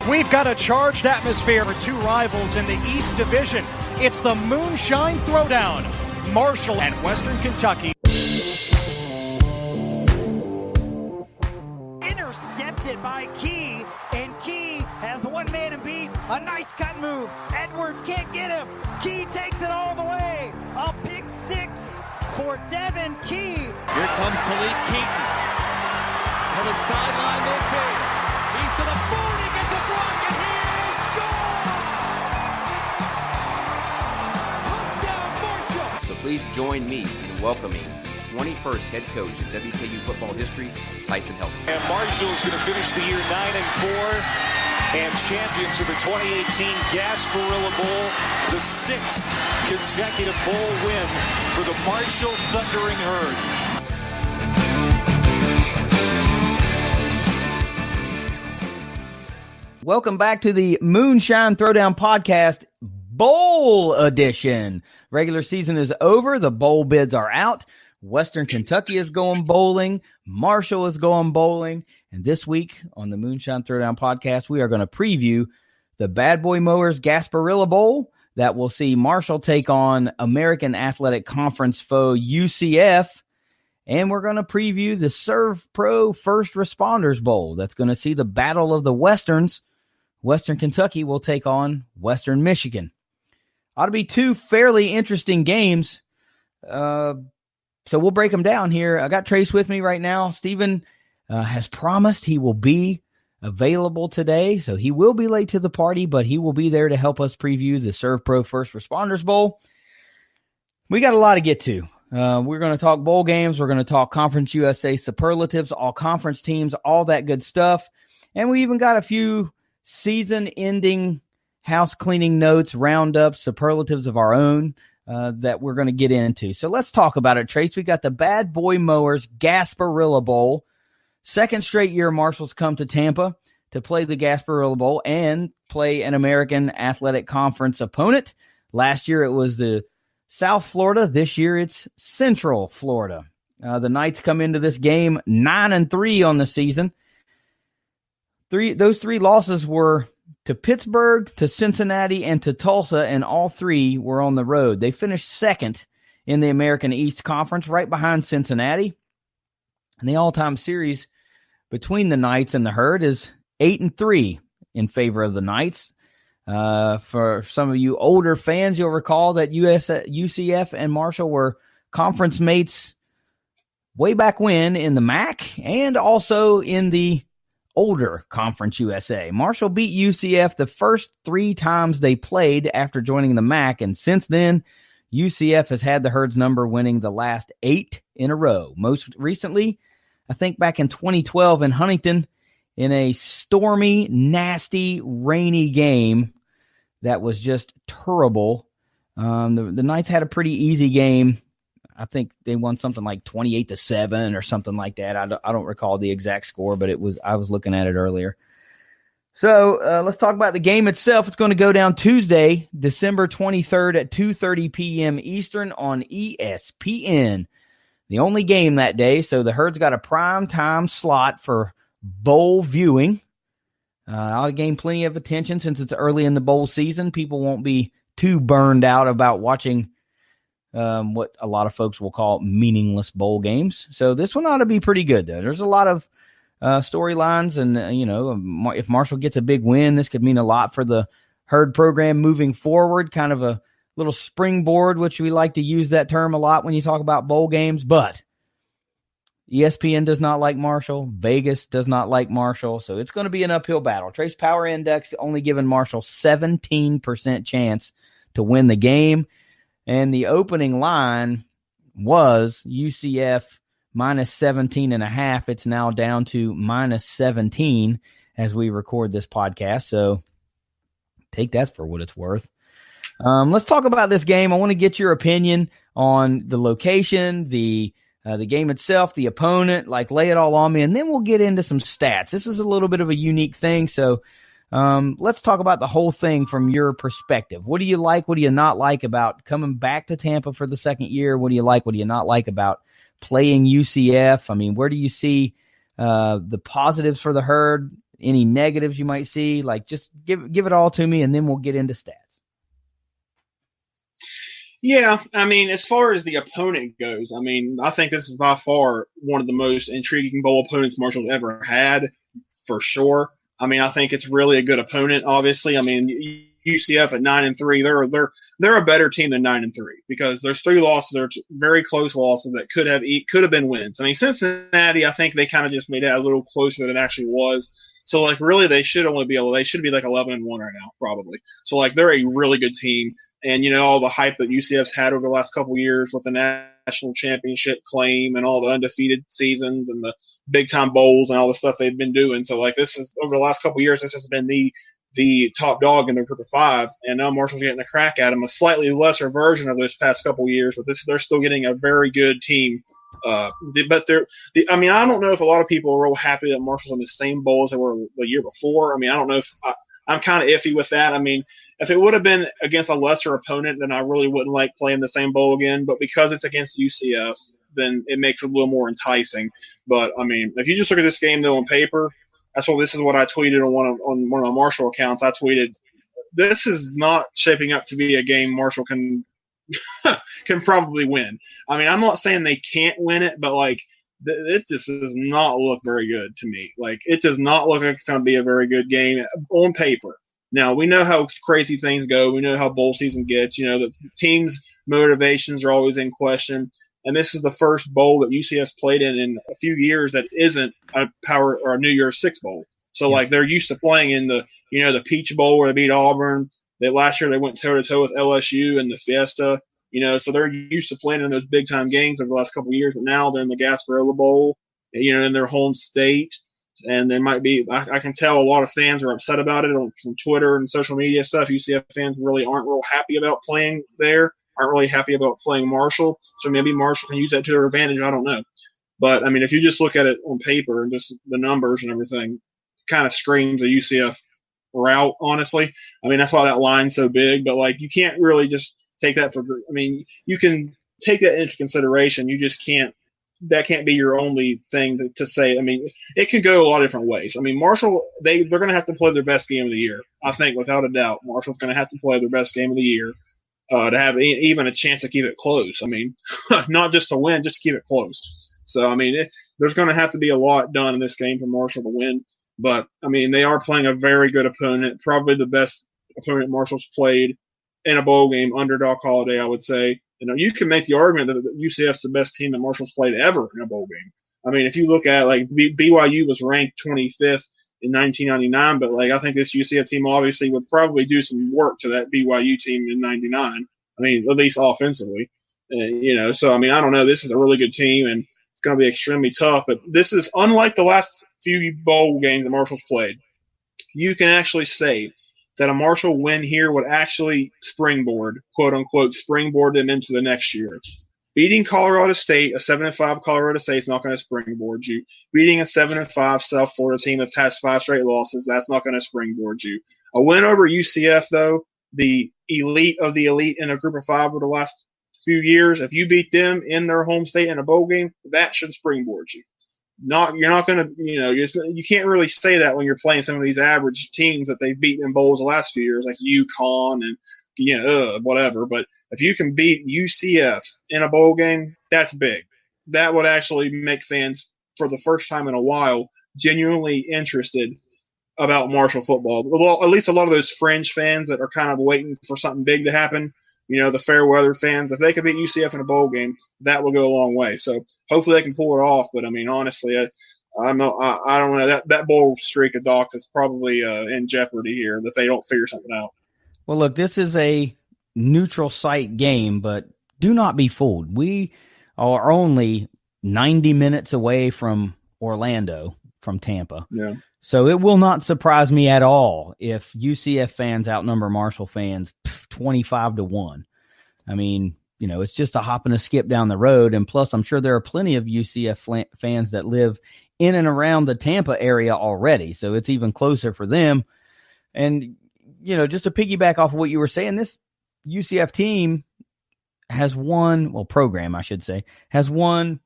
We've got a charged atmosphere for two rivals in the East Division. It's the Moonshine Throwdown. Marshall and Western Kentucky. Intercepted by Key, and Key has one man to beat. A nice cut move. Edwards can't get him. Key takes it all the way. A pick six for Devin Key. Here comes Talik Keaton. To the sideline, no fair. He's to the 40, gets a block, and here's goal! Touchdown, Marshall! So please join me in welcoming the 21st head coach in WKU football history, Tyson Helton. And Marshall's going to finish the year 9-4 and champions of the 2018 Gasparilla Bowl, the sixth consecutive bowl win for the Marshall Thundering Herd. Welcome back to the Moonshine Throwdown podcast, Bowl Edition. Regular season is over. The bowl bids are out. Western Kentucky is going bowling. Marshall is going bowling. And this week on the Moonshine Throwdown podcast, we are going to preview the Bad Boy Mowers Gasparilla Bowl that will see Marshall take on American Athletic Conference foe UCF. And we're going to preview the Serve Pro First Responders Bowl. That's going to see the Battle of the Westerns. Western Kentucky will take on Western Michigan. Ought to be two fairly interesting games. So we'll break them down here. I got Trace with me right now. Stephen has promised he will be available today. So he will be late to the party, but he will be there to help us preview the Serve Pro First Responders Bowl. We got a lot to get to. We're going to talk bowl games. We're going to talk Conference USA superlatives, all conference teams, all that good stuff. And we even got a few season-ending house cleaning notes, roundups, superlatives of our own that we're going to get into. So let's talk about it, Trace. We got the Bad Boy Mowers Gasparilla Bowl. Second straight year Marshall's come to Tampa to play the Gasparilla Bowl and play an American Athletic Conference opponent. Last year it was the South Florida. This year it's Central Florida. The Knights come into this game 9-3 on the season. Those three losses were to Pittsburgh, to Cincinnati, and to Tulsa, and all three were on the road. They finished second in the American East Conference, right behind Cincinnati. And the all-time series between the Knights and the Herd is 8-3 in favor of the Knights. For some of you older fans, you'll recall that UCF and Marshall were conference mates way back when in the MAC and also in the older Conference USA. Marshall beat UCF the first three times they played after joining the MAC, and since then, UCF has had the Herd's number, winning the last 8 in a row. Most recently, I think back in 2012 in Huntington, in a stormy, nasty, rainy game that was just terrible. The Knights had a pretty easy game. I think they won something like 28-7 or something like that. I don't recall the exact score, but I was looking at it earlier. So let's talk about the game itself. It's going to go down Tuesday, December 23rd at 2:30 p.m. Eastern on ESPN. The only game that day, so the Herd's got a prime time slot for bowl viewing. I'll gain plenty of attention since it's early in the bowl season. People won't be too burned out about watching what a lot of folks will call meaningless bowl games. So this one ought to be pretty good, though. There's a lot of storylines, and, if Marshall gets a big win, this could mean a lot for the Herd program moving forward, kind of a little springboard, which we like to use that term a lot when you talk about bowl games. But ESPN does not like Marshall. Vegas does not like Marshall. So it's going to be an uphill battle. Trace Power Index only giving Marshall 17% chance to win the game. And the opening line was UCF minus 17.5. It's now down to minus 17 as we record this podcast. So take that for what it's worth. Let's talk about this game. I want to get your opinion on the location, the game itself, the opponent, lay it all on me, and then we'll get into some stats. This is a little bit of a unique thing, so let's talk about the whole thing from your perspective. What do you like? What do you not like about coming back to Tampa for the second year? What do you like? What do you not like about playing UCF? I mean, where do you see the positives for the Herd? any negatives you might see? Like, just give it all to me, and then we'll get into stats. Yeah, I mean, as far as the opponent goes, I mean, I think this is by far one of the most intriguing bowl opponents Marshall's ever had, for sure. I mean, I think it's really a good opponent, obviously. I mean, UCF at 9-3, they're a better team than 9-3 because there's 3 losses, they're very close losses that could have been wins. I mean, Cincinnati, I think they kind of just made it a little closer than it actually was. So, like, really, they should be like 11-1 right now, probably. So, like, they're a really good team. And, you know, all the hype that UCF's had over the last couple of years with the national championship claim and all the undefeated seasons and the big-time bowls and all the stuff they've been doing. So, like, this is, over the last couple of years, this has been the top dog in the group of 5. And now Marshall's getting a crack at them, a slightly lesser version of those past couple of years. But they're still getting a very good team. I mean, I don't know if a lot of people are real happy that Marshall's in the same bowl as they were the year before. I mean, I don't know if I'm kind of iffy with that. I mean, if it would have been against a lesser opponent, then I really wouldn't like playing the same bowl again. But because it's against UCF, then it makes it a little more enticing. But I mean, if you just look at this game though on paper, this is what I tweeted on one of my Marshall accounts. I tweeted, "This is not shaping up to be a game Marshall can probably win." I mean, I'm not saying they can't win it, but like it just does not look very good to me. Like, it does not look like it's going to be a very good game on paper. Now, we know how crazy things go. We know how bowl season gets. You know, the team's motivations are always in question. And this is the first bowl that UCF's played in a few years that isn't a Power or a New Year's Six bowl. So, like, they're used to playing in the Peach Bowl where they beat Auburn. That last year they went toe-to-toe with LSU in the Fiesta. You know, so they're used to playing in those big-time games over the last couple of years. But now they're in the Gasparilla Bowl, you know, in their home state. And they might be – I can tell a lot of fans are upset about it from Twitter and social media stuff. UCF fans really aren't real happy about playing there, aren't really happy about playing Marshall. So maybe Marshall can use that to their advantage. I don't know. But, I mean, if you just look at it on paper and just the numbers and everything, it kind of screams a UCF route, honestly. I mean, that's why that line's so big. But, like, you can't really just take that for – I mean, you can take that into consideration. You just can't – that can't be your only thing to say. I mean, it can go a lot of different ways. I mean, Marshall, they're going to have to play their best game of the year. I think, without a doubt, Marshall's going to have to play their best game of the year to have even a chance to keep it close. I mean, not just to win, just to keep it close. So, I mean, there's going to have to be a lot done in this game for Marshall to win. But, I mean, they are playing a very good opponent, probably the best opponent Marshall's played in a bowl game, underdog holiday, I would say. You know, you can make the argument that UCF's the best team that Marshall's played ever in a bowl game. I mean, if you look at, like, BYU was ranked 25th in 1999, but, like, I think this UCF team obviously would probably do some work to that BYU team in 99. I mean, at least offensively. You know, so, I mean, I don't know. This is a really good team, and it's going to be extremely tough. But this is unlike the last few bowl games that Marshall's played. You can actually say that a Marshall win here would actually springboard, quote-unquote, springboard them into the next year. Beating Colorado State, a 7-5 Colorado State, is not going to springboard you. Beating a 7-5 South Florida team that has 5 straight losses, that's not going to springboard you. A win over UCF, though, the elite of the elite in a group of 5 over the last few years, if you beat them in their home state in a bowl game, that should springboard you. You're not going to, you know, you can't really say that when you're playing some of these average teams that they've beaten in bowls the last few years, like UConn and, you know, whatever. But if you can beat UCF in a bowl game, that's big. That would actually make fans, for the first time in a while, genuinely interested about Marshall football. Well, at least a lot of those fringe fans that are kind of waiting for something big to happen. You know, the fair weather fans, if they could beat UCF in a bowl game, that will go a long way. So hopefully they can pull it off. But, I mean, honestly, I don't know. That bowl streak of Docs is probably in jeopardy here if they don't figure something out. Well, look, this is a neutral site game, but do not be fooled. We are only 90 minutes away from Orlando, from Tampa. Yeah. So it will not surprise me at all if UCF fans outnumber Marshall fans 25-1. I mean, you know, it's just a hop and a skip down the road. And plus, I'm sure there are plenty of UCF fans that live in and around the Tampa area already. So it's even closer for them. And, you know, just to piggyback off of what you were saying, this UCF team has won, well, program, I should say, has won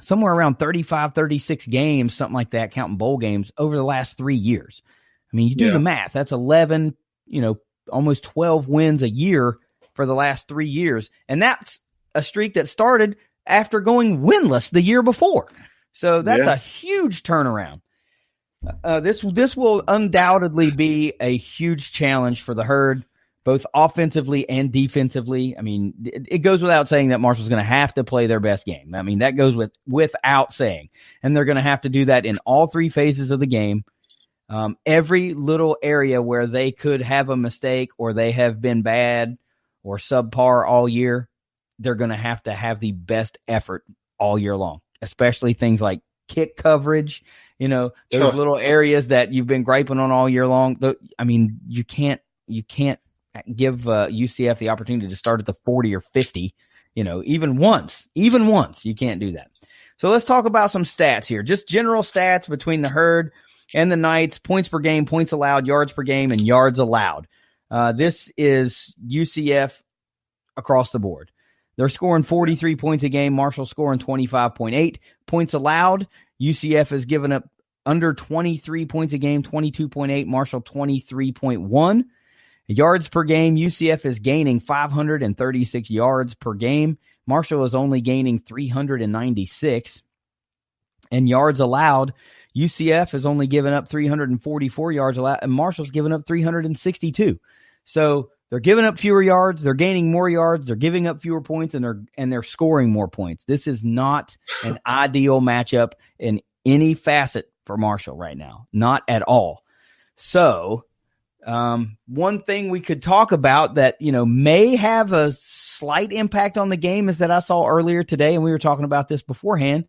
somewhere around 35, 36 games, something like that, counting bowl games over the last 3 years. I mean, you do the math. That's 11, almost 12 wins a year for the last 3 years. And that's a streak that started after going winless the year before. So that's a huge turnaround. This will undoubtedly be a huge challenge for the Herd, both offensively and defensively. I mean, it goes without saying that Marshall's going to have to play their best game. I mean, that goes without saying. And they're going to have to do that in all 3 phases of the game. Every little area where they could have a mistake or they have been bad or subpar all year, they're going to have the best effort all year long, especially things like kick coverage, those little areas that you've been griping on all year long. I mean, you can't give UCF the opportunity to start at the 40 or 50, even once, you can't do that. So let's talk about some stats here, just general stats between the Herd and the Knights: points per game, points allowed, yards per game, and yards allowed. This is UCF across the board. They're scoring 43 points a game. Marshall scoring 25.8 points allowed. UCF has given up under 23 points a game, 22.8. Marshall 23.1. Yards per game, UCF is gaining 536 yards per game. Marshall is only gaining 396. And yards allowed, UCF has only given up 344 yards allowed, and Marshall's given up 362. So they're giving up fewer yards, they're gaining more yards, they're giving up fewer points, and they're scoring more points. This is not an ideal matchup in any facet for Marshall right now, not at all. So one thing we could talk about that may have a slight impact on the game is that I saw earlier today, and we were talking about this beforehand,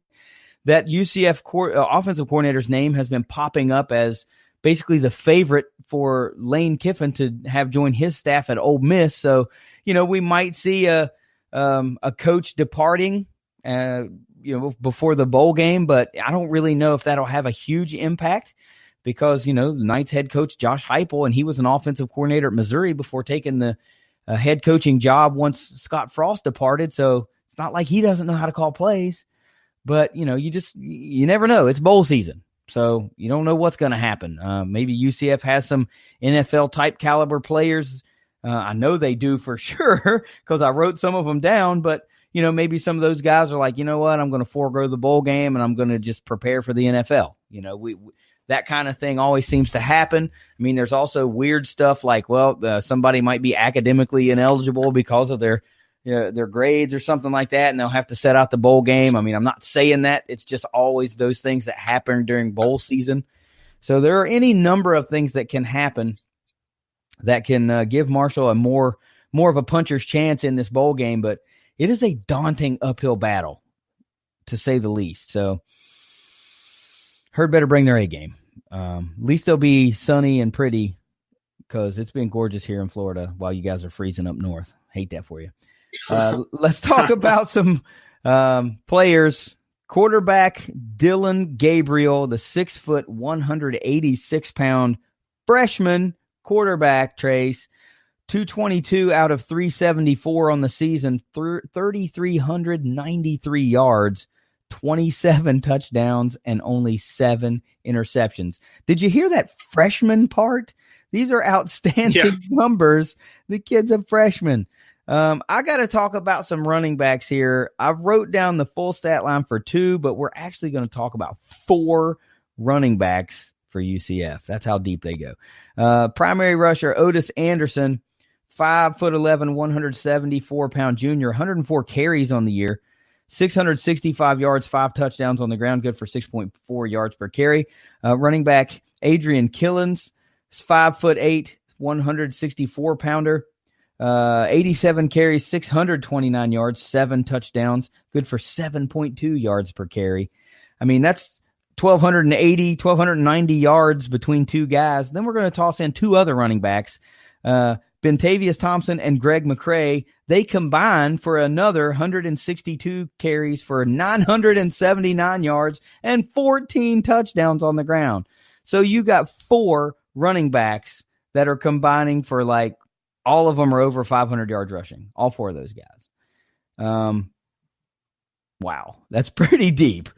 that UCF offensive coordinator's name has been popping up as basically the favorite for Lane Kiffin to have joined his staff at Ole Miss. So, we might see a coach departing, before the bowl game, but I don't really know if that'll have a huge impact because, the Knights head coach Josh Heupel, and he was an offensive coordinator at Missouri before taking the head coaching job once Scott Frost departed. So it's not like he doesn't know how to call plays, but you never know. It's bowl season. So you don't know what's going to happen. Maybe UCF has some NFL type caliber players. I know they do for sure because I wrote some of them down, but maybe some of those guys are like, you know what, I'm going to forego the bowl game and I'm going to just prepare for the NFL. That kind of thing always seems to happen. I mean, there's also weird stuff like, somebody might be academically ineligible because of their grades or something like that, and they'll have to set out the bowl game. I mean, I'm not saying that. It's just always those things that happen during bowl season. So there are any number of things that can happen that can give Marshall a more of a puncher's chance in this bowl game, but it is a daunting uphill battle, to say the least. So Herd better bring their A game. At least they'll be sunny and pretty because it's been gorgeous here in Florida while you guys are freezing up north. Hate that for you. Let's talk about some players. Quarterback Dylan Gabriel, the 6', 186-pound freshman quarterback, Trace, 222 out of 374 on the season, 3,393 yards, 27 touchdowns, and only 7 interceptions. Did you hear that freshman part? These are outstanding numbers. The kid's a freshman. I got to talk about some running backs here. I wrote down the full stat line for 2, but we're actually going to talk about 4 running backs for UCF. That's how deep they go. Primary rusher Otis Anderson, 5'11", 174-pound junior, 104 carries on the year, 665 yards, 5 touchdowns on the ground, good for 6.4 yards per carry. Running back Adrian Killens, 5'8", 164-pounder. 87 carries, 629 yards, 7 touchdowns, good for 7.2 yards per carry. I mean, that's 1,290 yards between 2 guys. Then we're going to toss in 2 other running backs, Bentavious Thompson and Greg McCrae. They combine for another 162 carries for 979 yards and 14 touchdowns on the ground. So you got 4 running backs that are combining for all of them are over 500 yards rushing. All 4 of those guys. Wow, that's pretty deep.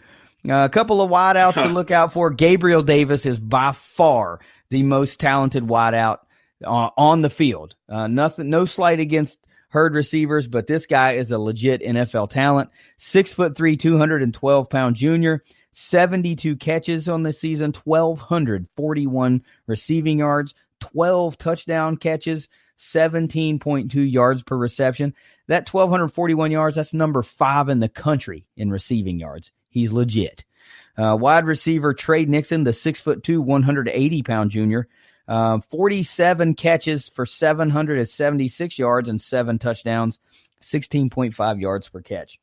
A couple of wideouts to look out for. Gabriel Davis is by far the most talented wideout on the field. No slight against Herd receivers, but this guy is a legit NFL talent. 6'3", 212-pound junior, 72 catches on the season, 1,241 receiving yards, 12 touchdown catches, 17.2 yards per reception. That 1,241 yards, that's number 5 in the country in receiving yards. He's legit. Wide receiver Trey Nixon, the 6'2", 180-pound junior, 47 catches for 776 yards and 7 touchdowns, 16.5 yards per catch.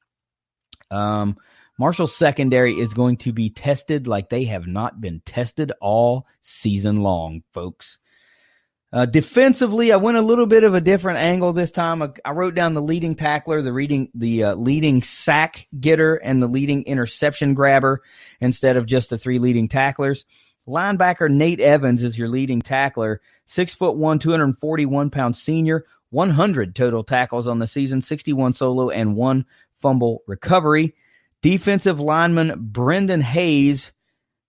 Marshall's secondary is going to be tested like they have not been tested all season long, folks. Defensively, I went a little bit of a different angle this time. I wrote down the leading tackler, the leading sack getter, and the leading interception grabber instead of just the 3 leading tacklers. Linebacker Nate Evans is your leading tackler, 6'1", 241-pound senior, 100 total tackles on the season, 61 solo and 1 fumble recovery. Defensive lineman Brendan Hayes,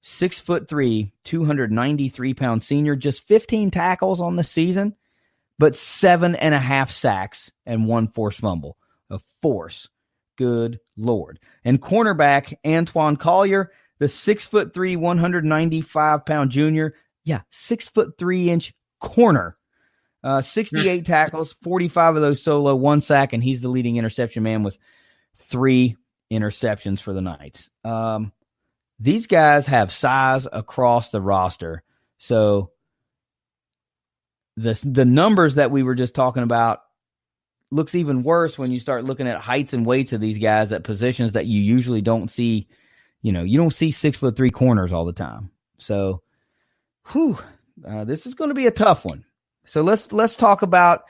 6'3", 293-pound senior, just 15 tackles on the season, but 7.5 sacks and 1 forced fumble. A force. Good Lord. And cornerback Antoine Collier, the 6'3", 195-pound junior. Yeah, 6'3" corner. 68 tackles, 45 of those solo, 1 sack, and he's the leading interception man with 3 interceptions for the Knights. These guys have size across the roster. So the numbers that we were just talking about looks even worse when you start looking at heights and weights of these guys at positions that you usually don't see. You don't see 6'3" corners all the time. So, this is going to be a tough one. So let's talk about,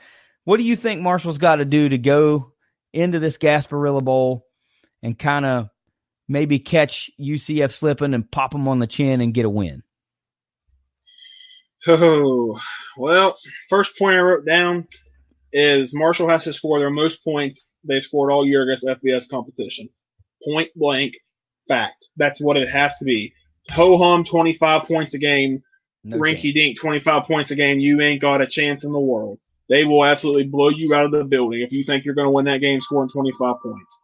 what do you think Marshall's got to do to go into this Gasparilla Bowl and kind of maybe catch UCF slipping and pop them on the chin and get a win? Oh, well, first point I wrote down is Marshall has to score their most points they've scored all year against FBS competition. Point blank fact. That's what it has to be. Ho-hum, 25 points a game. No rinky-dink, 25 points a game. You ain't got a chance in the world. They will absolutely blow you out of the building if you think you're going to win that game scoring 25 points.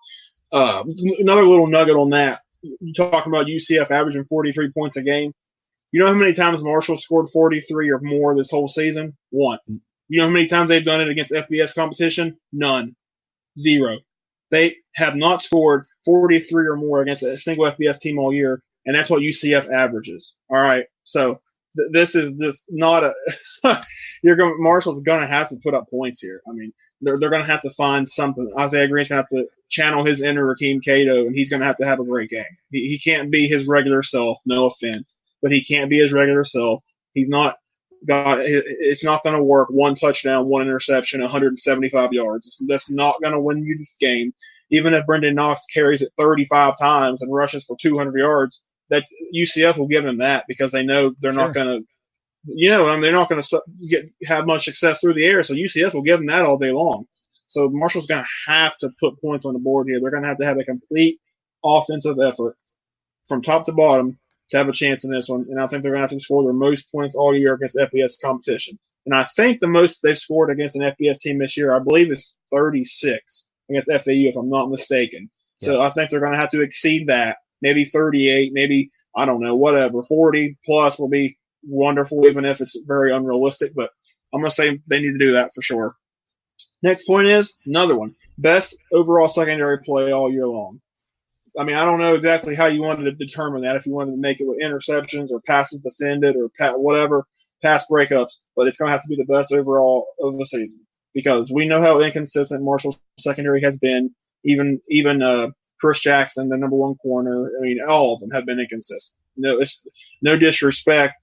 Another little nugget on that. You talking about UCF averaging 43 points a game. You know how many times Marshall scored 43 or more this whole season? Once. You know how many times they've done it against FBS competition? None. 0. They have not scored 43 or more against a single FBS team all year, and that's what UCF averages. All right, so this is just not a Marshall's going to have to put up points here. I mean, they're going to have to find something. Isaiah Green's going to have to channel his inner Rakeem Cato, and he's going to have a great game. He can't be his regular self, no offense, but he can't be his regular self. He's not got. It's not going to work. 1 touchdown, 1 interception, 175 yards. That's not going to win you this game. Even if Brendan Knox carries it 35 times and rushes for 200 yards, that UCF will give him that because they know they're not going to. They're not going to have much success through the air, so UCF will give them that all day long. So Marshall's going to have to put points on the board here. They're going to have a complete offensive effort from top to bottom to have a chance in this one, and I think they're going to have to score their most points all year against FBS competition. And I think the most they've scored against an FBS team this year, I believe, is 36 against FAU, if I'm not mistaken. Yeah. So I think they're going to have to exceed that, maybe 38, maybe, I don't know, whatever. 40 plus will be wonderful, even if it's very unrealistic, but I'm going to say they need to do that for sure. Next point is another one. Best overall secondary play all year long. I mean, I don't know exactly how you wanted to determine that, if you wanted to make it with interceptions or passes defended or whatever, pass breakups, but it's going to have to be the best overall of the season because we know how inconsistent Marshall's secondary has been. Even Chris Jackson, the number 1 corner, I mean, all of them have been inconsistent. It's no disrespect,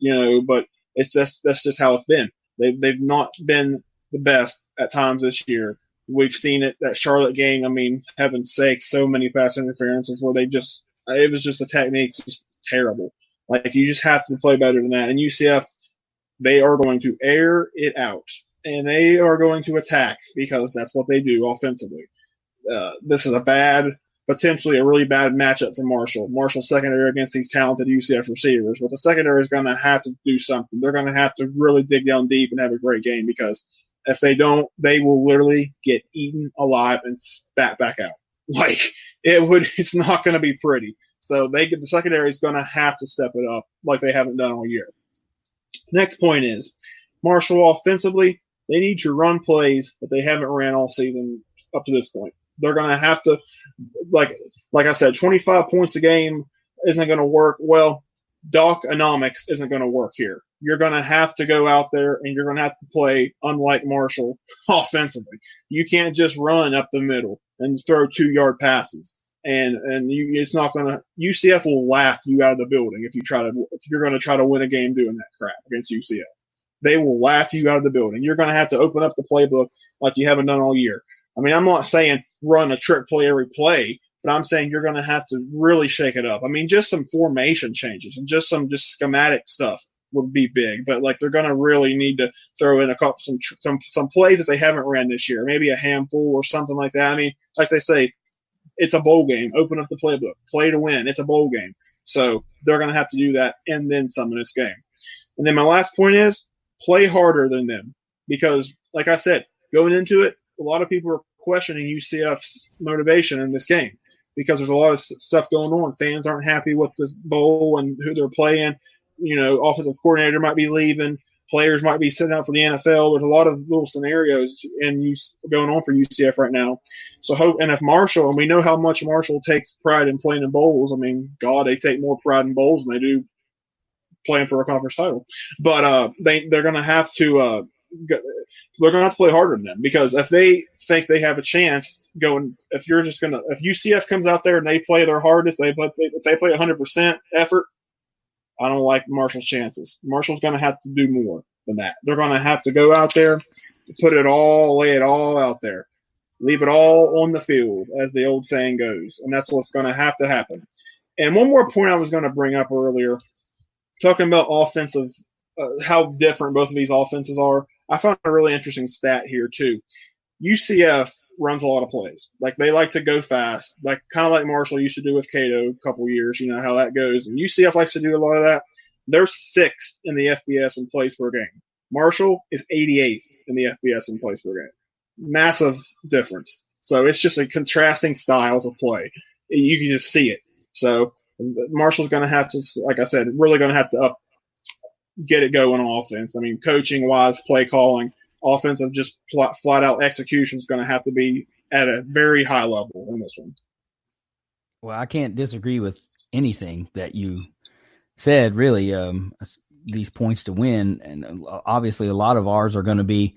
but that's just how it's been. They've not been the best at times this year. We've seen it, that Charlotte game. I mean, heaven's sake, so many pass interferences where it was just a technique, just terrible. Like, you just have to play better than that. And UCF, they are going to air it out. And they are going to attack because that's what they do offensively. This is a bad potentially a really bad matchup for Marshall. Marshall's secondary against these talented UCF receivers, but the secondary is going to have to do something. They're going to have to really dig down deep and have a great game, because if they don't, they will literally get eaten alive and spat back out. Like, it's not going to be pretty. So the secondary is going to have to step it up like they haven't done all year. Next point is, Marshall offensively, they need to run plays that they haven't ran all season up to this point. They're going to have to, like I said, 25 points a game isn't going to work. Well, Doc-onomics isn't going to work here. You're going to have to go out there and you're going to have to play unlike Marshall offensively. You can't just run up the middle and throw 2-yard passes. It's not going to, UCF will laugh you out of the building if you're going to try to win a game doing that crap against UCF. They will laugh you out of the building. You're going to have to open up the playbook like you haven't done all year. I mean, I'm not saying run a trick play every play, but I'm saying you're going to have to really shake it up. I mean, just some formation changes and just schematic stuff would be big, but like they're going to really need to throw in some plays that they haven't ran this year, maybe a handful or something like that. I mean, like they say, it's a bowl game. Open up the playbook, play to win. It's a bowl game. So they're going to have to do that and then some in this game. And then my last point is play harder than them, because like I said, going into it, a lot of people are questioning UCF's motivation in this game because there's a lot of stuff going on. Fans aren't happy with this bowl and who they're playing. You know, offensive coordinator might be leaving. Players might be sitting out for the NFL. There's a lot of little scenarios going on for UCF right now. So and if Marshall, and we know how much Marshall takes pride in playing in bowls. I mean, God, they take more pride in bowls than they do playing for a conference title. But they're going to have to play harder than them, because if they think they have a chance if UCF comes out there and they play their hardest, if they play 100% effort, I don't like Marshall's chances. Marshall's going to have to do more than that. They're going to have to go out there, lay it all out there, leave it all on the field, as the old saying goes, and that's what's going to have to happen. And one more point I was going to bring up earlier, talking about offensive, how different both of these offenses are. I found a really interesting stat here too. UCF runs a lot of plays. Like, they like to go fast, like kind of like Marshall used to do with Cato a couple years. You know how that goes. And UCF likes to do a lot of that. They're 6th in the FBS in plays per game. Marshall is 88th in the FBS in plays per game. Massive difference. So it's just a contrasting styles of play. You can just see it. So Marshall's going to have to, like I said, really going to have to get it going on offense. I mean, coaching wise, play calling, offensive, just flat out execution is going to have to be at a very high level in this one. Well, I can't disagree with anything that you said, really. These points to win, and obviously a lot of ours are going to be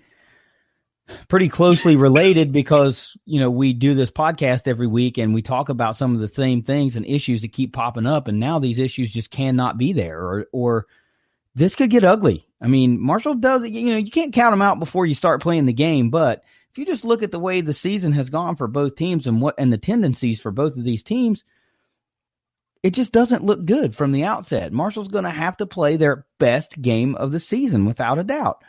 pretty closely related because, you know, we do this podcast every week and we talk about some of the same things and issues that keep popping up. And now these issues just cannot be there, or this could get ugly. I mean, Marshall does, you know, you can't count them out before you start playing the game. But if you just look at the way the season has gone for both teams and the tendencies for both of these teams, it just doesn't look good from the outset. Marshall's going to have to play their best game of the season without a doubt.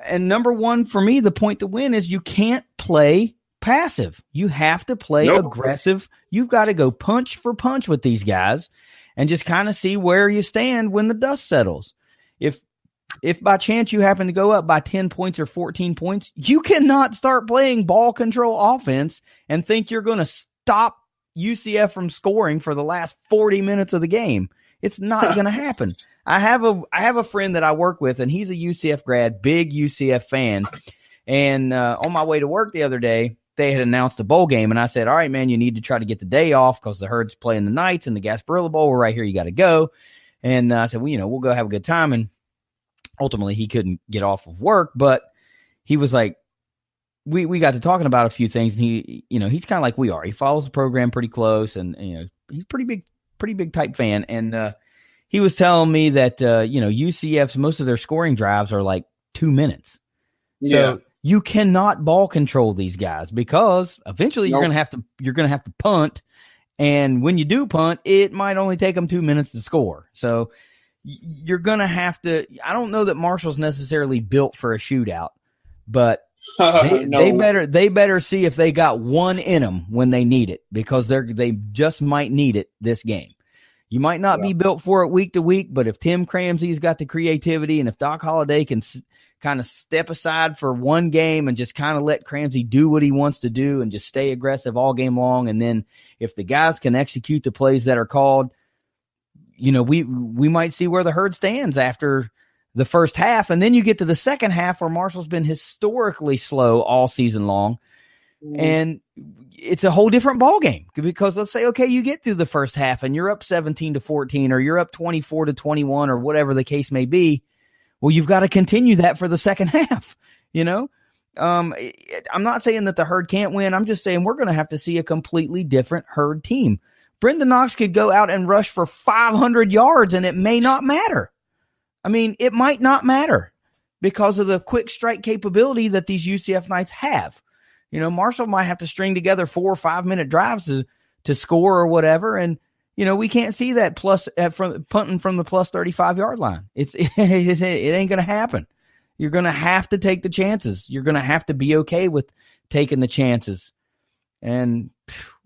And number one for me, the point to win is you can't play passive. You have to play aggressive. You've got to go punch for punch with these guys and just kind of see where you stand when the dust settles. If by chance you happen to go up by 10 points or 14 points, you cannot start playing ball control offense and think you're going to stop UCF from scoring for the last 40 minutes of the game. It's not going to happen. I have a friend that I work with, and he's a UCF grad, big UCF fan. And on my way to work the other day, they had announced a bowl game, and I said, all right, man, you need to try to get the day off because the Herd's playing the Knights and the Gasparilla Bowl. We're right here. You got to go. And I said, well, you know, we'll go have a good time. And ultimately, he couldn't get off of work, but he was like, we got to talking about a few things, and he, you know, he's kind of like we are. He follows the program pretty close, and, you know, he's pretty big type fan. And he was telling me that, you know, UCF's, most of their scoring drives are like 2 minutes. Yeah. So you cannot ball control these guys because eventually you're going to have to punt. And when you do punt, it might only take them 2 minutes to score. So you're going to have to, I don't know that Marshall's necessarily built for a shootout, but No. They better see if they got one in them when they need it, because they just might need it this game. You might not be built for it week to week, but if Tim Cramsey's got the creativity and if Doc Holliday can kind of step aside for one game and just kind of let Cramsey do what he wants to do and just stay aggressive all game long, and then if the guys can execute the plays that are called, we might see where the herd stands after the first half. And then you get to the second half where Marshall's been historically slow all season long. And it's a whole different ball game, because let's say, okay, you get through the first half and you're up 17-14, or you're up 24-21, or whatever the case may be. Well, you've got to continue that for the second half. I'm not saying that the herd can't win. I'm just saying we're going to have to see a completely different herd team. Brendan Knox could go out and rush for 500 yards and it may not matter. I mean, it might not matter because of the quick strike capability that these UCF Knights have. Marshall might have to string together 4 or 5 minute drives to score or whatever. And, we can't see that from punting from the plus 35 yard line. It ain't going to happen. You're going to have to take the chances. You're going to have to be okay with taking the chances. And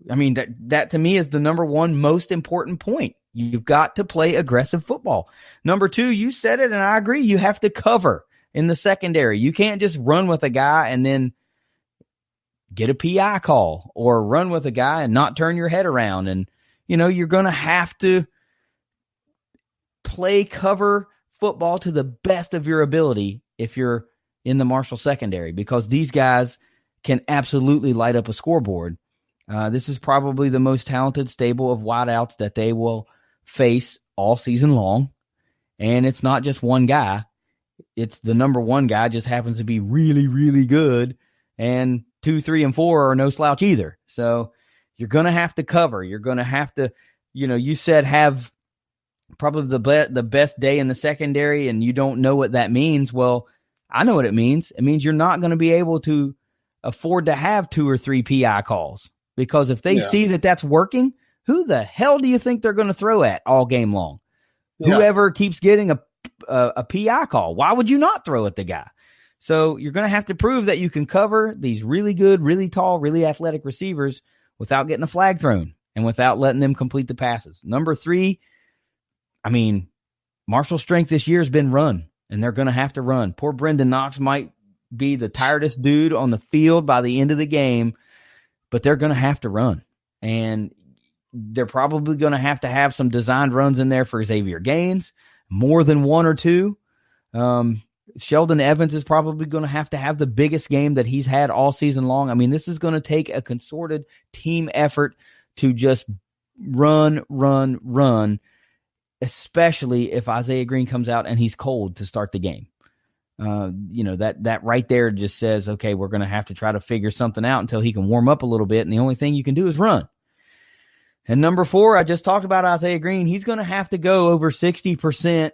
I mean, that to me is the number one most important point. You've got to play aggressive football. Number two, you said it, and I agree. You have to cover in the secondary. You can't just run with a guy and then get a PI call, or run with a guy and not turn your head around. And, you're going to have to play cover football to the best of your ability if you're in the Marshall secondary, because these guys can absolutely light up a scoreboard. This is probably the most talented stable of wideouts that they will face all season long. And it's not just one guy. It's the number one guy just happens to be really, really good. And 2, 3, and 4 are no slouch either. So you're going to have to cover. You're going to have to, you said have probably the best day in the secondary, and you don't know what that means. Well, I know what it means. It means you're not going to be able to afford to have 2 or 3 PI calls, because if they see that that's working, who the hell do you think they're going to throw at all game long? Yeah. Whoever keeps getting a PI call, why would you not throw at the guy? So you're going to have to prove that you can cover these really good, really tall, really athletic receivers without getting a flag thrown and without letting them complete the passes. Number 3, I mean, Marshall's strength this year has been run, and they're going to have to run. Poor Brendan Knox might be the tiredest dude on the field by the end of the game, but they're going to have to run. And they're probably going to have some designed runs in there for Xavier Gaines, more than 1 or 2. Sheldon Evans is probably going to have the biggest game that he's had all season long. I mean, this is going to take a concerted team effort to just run, especially if Isaiah Green comes out and he's cold to start the game. That right there just says, okay, we're going to have to try to figure something out until he can warm up a little bit. And the only thing you can do is run. And number 4, I just talked about Isaiah Green. He's going to have to go over 60%,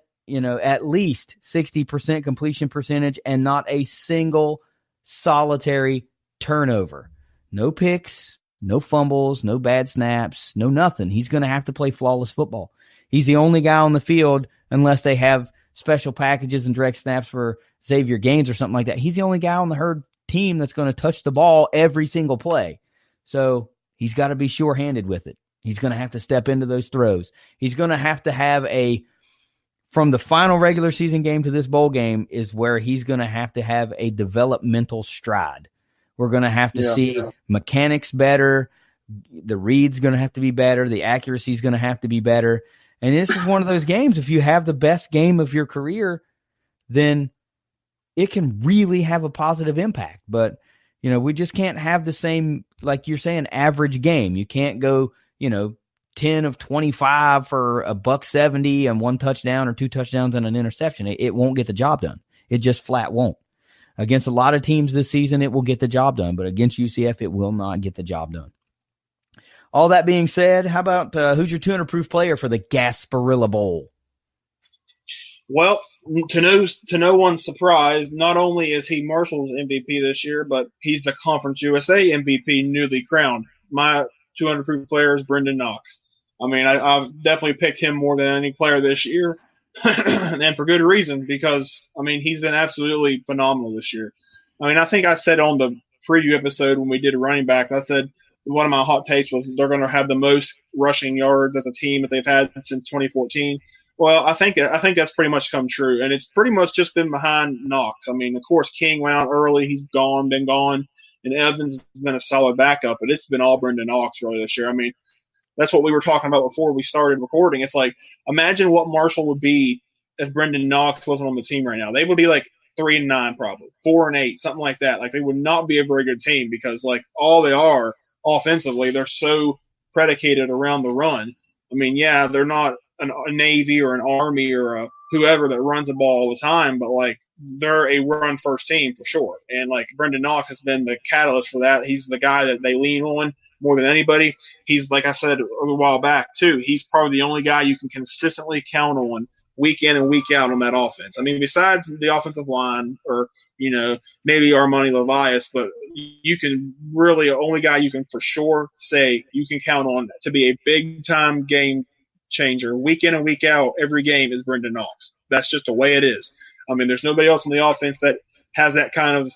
at least 60% completion percentage, and not a single solitary turnover. No picks, no fumbles, no bad snaps, no nothing. He's going to have to play flawless football. He's the only guy on the field, unless they have special packages and direct snaps for Xavier Gaines or something like that. He's the only guy on the herd team that's going to touch the ball every single play. So he's got to be sure-handed with it. He's going to have to step into those throws. He's going to have from the final regular season game to this bowl game is where he's going to have a developmental stride. We're going to have to see mechanics better. The read's going to have to be better. The accuracy is going to have to be better. And this is one of those games, if you have the best game of your career, then it can really have a positive impact. But, we just can't have the same, like you're saying, average game. You can't go, 10 of 25 for $170 and 1 touchdown or 2 touchdowns and an interception. It won't get the job done. It just flat won't. Against a lot of teams this season, it will get the job done, but against UCF, it will not get the job done. All that being said, how about who's your 200 proof player for the Gasparilla Bowl? Well, to no one's surprise, not only is he Marshall's MVP this year, but he's the Conference USA MVP, newly crowned. My 200 proof player is Brendan Knox. I mean, I've definitely picked him more than any player this year, and for good reason, because, I mean, he's been absolutely phenomenal this year. I mean, I think I said on the preview episode when we did running backs, I said one of my hot takes was they're going to have the most rushing yards as a team that they've had since 2014. Well, I think that's pretty much come true, and it's pretty much just been behind Knox. I mean, of course, King went out early; he's been gone, and Evans has been a solid backup, but it's been all Brendan Knox really this year. I mean, that's what we were talking about before we started recording. It's like, imagine what Marshall would be if Brendan Knox wasn't on the team right now. They would be like 3-9 probably, 4-8, something like that. Like, they would not be a very good team because, like, all they are offensively, they're so predicated around the run. I mean, yeah, they're not a Navy or an Army or a whoever that runs the ball all the time, but, like, they're a run-first team for sure. And, like, Brendan Knox has been the catalyst for that. He's the guy that they lean on more than anybody. He's, like I said a while back, too, he's probably the only guy you can consistently count on week in and week out on that offense. I mean, besides the offensive line or, maybe Armani Levias, but you can really, the only guy you can for sure say you can count on to be a big-time game changer week in and week out every game is Brendan Knox. That's just the way it is. I mean, there's nobody else on the offense that has that kind of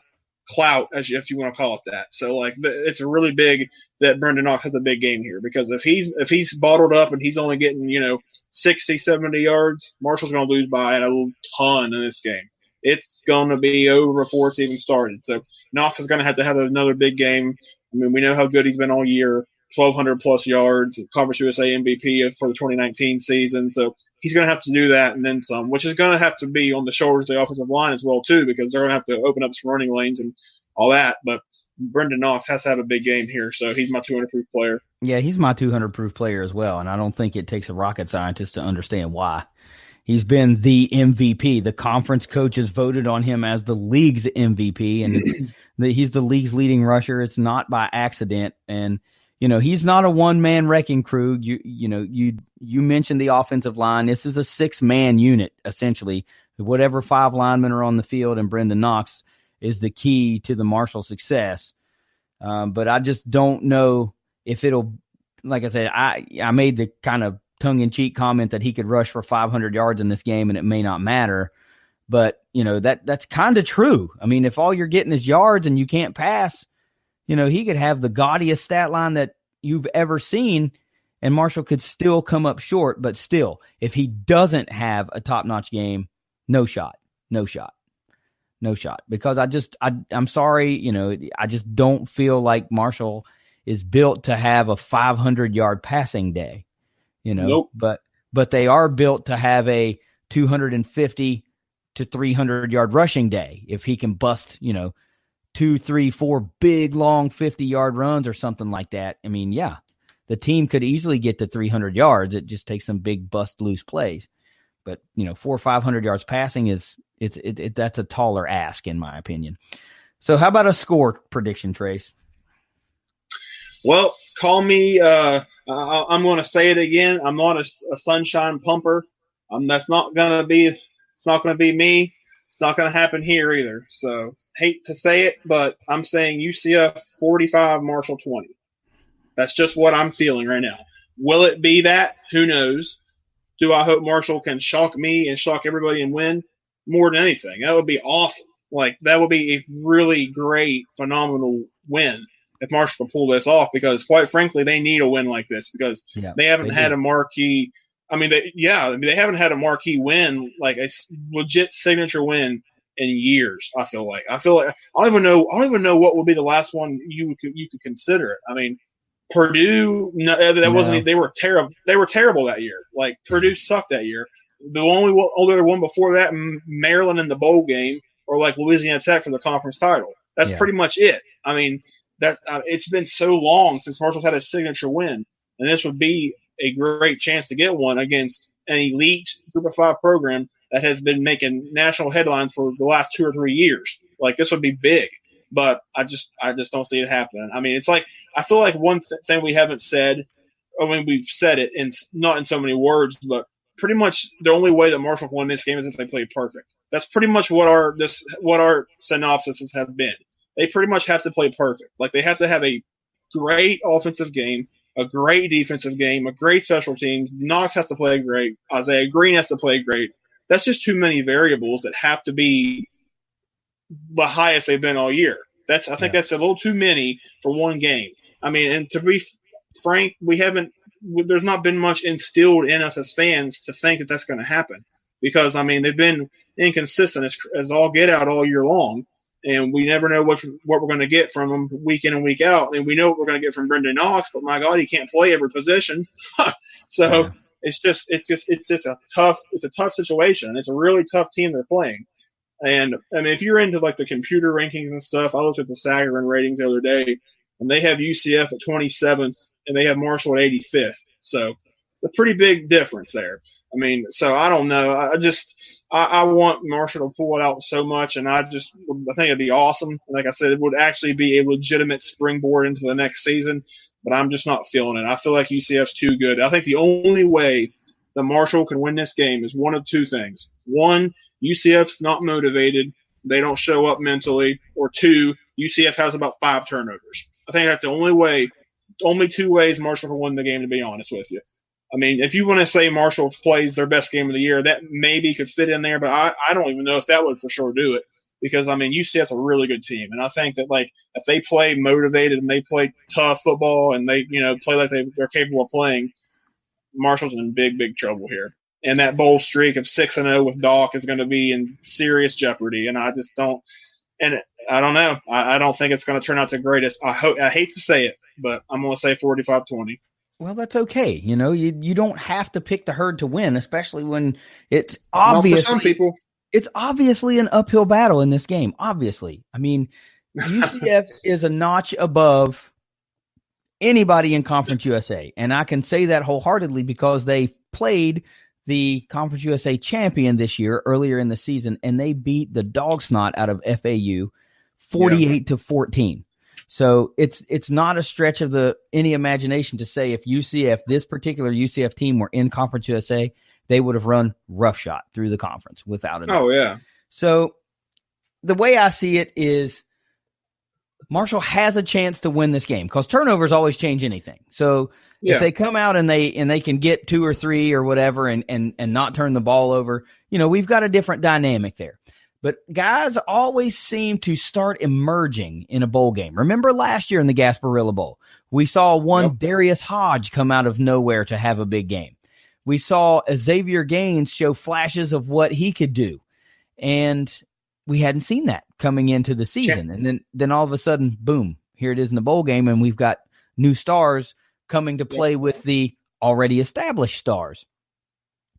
clout, if you want to call it that. So, like, it's really big that Brendan Knox has a big game here, because if he's bottled up and he's only getting 60, 70 yards, Marshall's going to lose by a ton in this game. It's going to be over before it's even started. So Knox is going to have another big game. I mean, we know how good he's been all year. 1,200 plus yards, Conference USA MVP for the 2019 season. So he's going to have to do that and then some, which is going to have to be on the shoulders of the offensive line as well, too, because they're going to have to open up some running lanes and all that. But Brendan Knox has to have a big game here, so he's my 200 proof player. Yeah, he's my 200 proof player as well, and I don't think it takes a rocket scientist to understand why. He's been the MVP. The conference coaches voted on him as the league's MVP, and he's the league's leading rusher. It's not by accident, and he's not a one-man wrecking crew. You mentioned the offensive line. This is a 6-man unit, essentially. Whatever 5 linemen are on the field, and Brendan Knox is the key to the Marshall success. But I just don't know if it'll, like I said, I made the kind of tongue-in-cheek comment that he could rush for 500 yards in this game and it may not matter. But, that's kind of true. I mean, if all you're getting is yards and you can't pass, he could have the gaudiest stat line that you've ever seen, and Marshall could still come up short. But still, if he doesn't have a top-notch game, no shot. Because I'm sorry, I just don't feel like Marshall is built to have a 500-yard passing day, Nope. But they are built to have a 250 to 300-yard rushing day. If he can bust, 2, 3, 4 big, long 50-yard runs or something like that. I mean, yeah, the team could easily get to 300 yards. It just takes some big bust loose plays. But, 400 or 500 yards passing that's a taller ask, in my opinion. So how about a score prediction, Trace? Well, call me, I'm going to say it again. I'm not a sunshine pumper. It's not going to be me. It's not going to happen here either. So, hate to say it, but I'm saying UCF 45, Marshall 20. That's just what I'm feeling right now. Will it be that? Who knows? Do I hope Marshall can shock me and shock everybody and win? More than anything. That would be awesome. Like, that would be a really great, phenomenal win if Marshall can pull this off, because, quite frankly, they need a win like this, because they haven't had a marquee – they haven't had a marquee win, like a legit signature win, in years. I feel like I don't even know what would be the last one you could consider it. I mean, Purdue, they were terrible. They were terrible that year. Like, Purdue sucked that year. The only other one before that, Maryland in the bowl game, or like Louisiana Tech for the conference title. That's pretty much it. I mean, it's been so long since Marshall's had a signature win, and this would be a great chance to get one against an elite Group of 5 program that has been making national headlines for the last 2 or 3 years. Like, this would be big, but I just don't see it happening. I mean, it's like, I feel like one thing we haven't said, we've said it not in so many words, but pretty much the only way that Marshall won this game is if they played perfect. That's pretty much what our synopsises have been. They pretty much have to play perfect. Like, they have to have a great offensive game, a great defensive game, a great special teams. Knox has to play great. Isaiah Green has to play great. That's just too many variables that have to be the highest they've been all year. I think that's a little too many for one game. I mean, and to be frank, there's not been much instilled in us as fans to think that that's going to happen, because I mean they've been inconsistent as all get out all year long, and we never know what we're going to get from them week in and week out. And we know what we're going to get from Brendan Knox, but my God, he can't play every position. So it's just a tough situation. It's a really tough team they're playing. And I mean, if you're into like the computer rankings and stuff, I looked at the Sagarin ratings the other day, and they have UCF at 27th, and they have Marshall at 85th. So it's a pretty big difference there. I mean, so I don't know. I want Marshall to pull it out so much, and I think it'd be awesome. Like I said, it would actually be a legitimate springboard into the next season, but I'm just not feeling it. I feel like UCF's too good. I think the only way that Marshall can win this game is one of two things. One, UCF's not motivated. They don't show up mentally. Or two, UCF has about 5 turnovers. I think that's the only two ways Marshall can win the game, to be honest with you. I mean, if you want to say Marshall plays their best game of the year, that maybe could fit in there, but I don't even know if that would for sure do it, because, I mean, UCF's a really good team. And I think that, like, if they play motivated and they play tough football and they, play like they're capable of playing, Marshall's in big, big trouble here. And that bowl streak of 6-0 with Doc is going to be in serious jeopardy. And I just don't – and I don't know. I don't think it's going to turn out the greatest. I hate to say it, but I'm going to say 45-20. Well, that's okay. You don't have to pick the herd to win, especially when it's obviously for some people. It's obviously an uphill battle in this game. Obviously. I mean, UCF is a notch above anybody in Conference USA. And I can say that wholeheartedly because they played the Conference USA champion this year earlier in the season, and they beat the dog snot out of FAU 48-14. So it's not a stretch of any imagination to say if this particular UCF team were in Conference USA, they would have run roughshod through the conference without a doubt. Oh, yeah. So the way I see it is Marshall has a chance to win this game because turnovers always change anything. So if they come out and they can get 2 or 3 or whatever and not turn the ball over, we've got a different dynamic there. But guys always seem to start emerging in a bowl game. Remember last year in the Gasparilla Bowl, we saw Darius Hodge come out of nowhere to have a big game. We saw Xavier Gaines show flashes of what he could do. And we hadn't seen that coming into the season. And then all of a sudden, boom, here it is in the bowl game, and we've got new stars coming to play with the already established stars.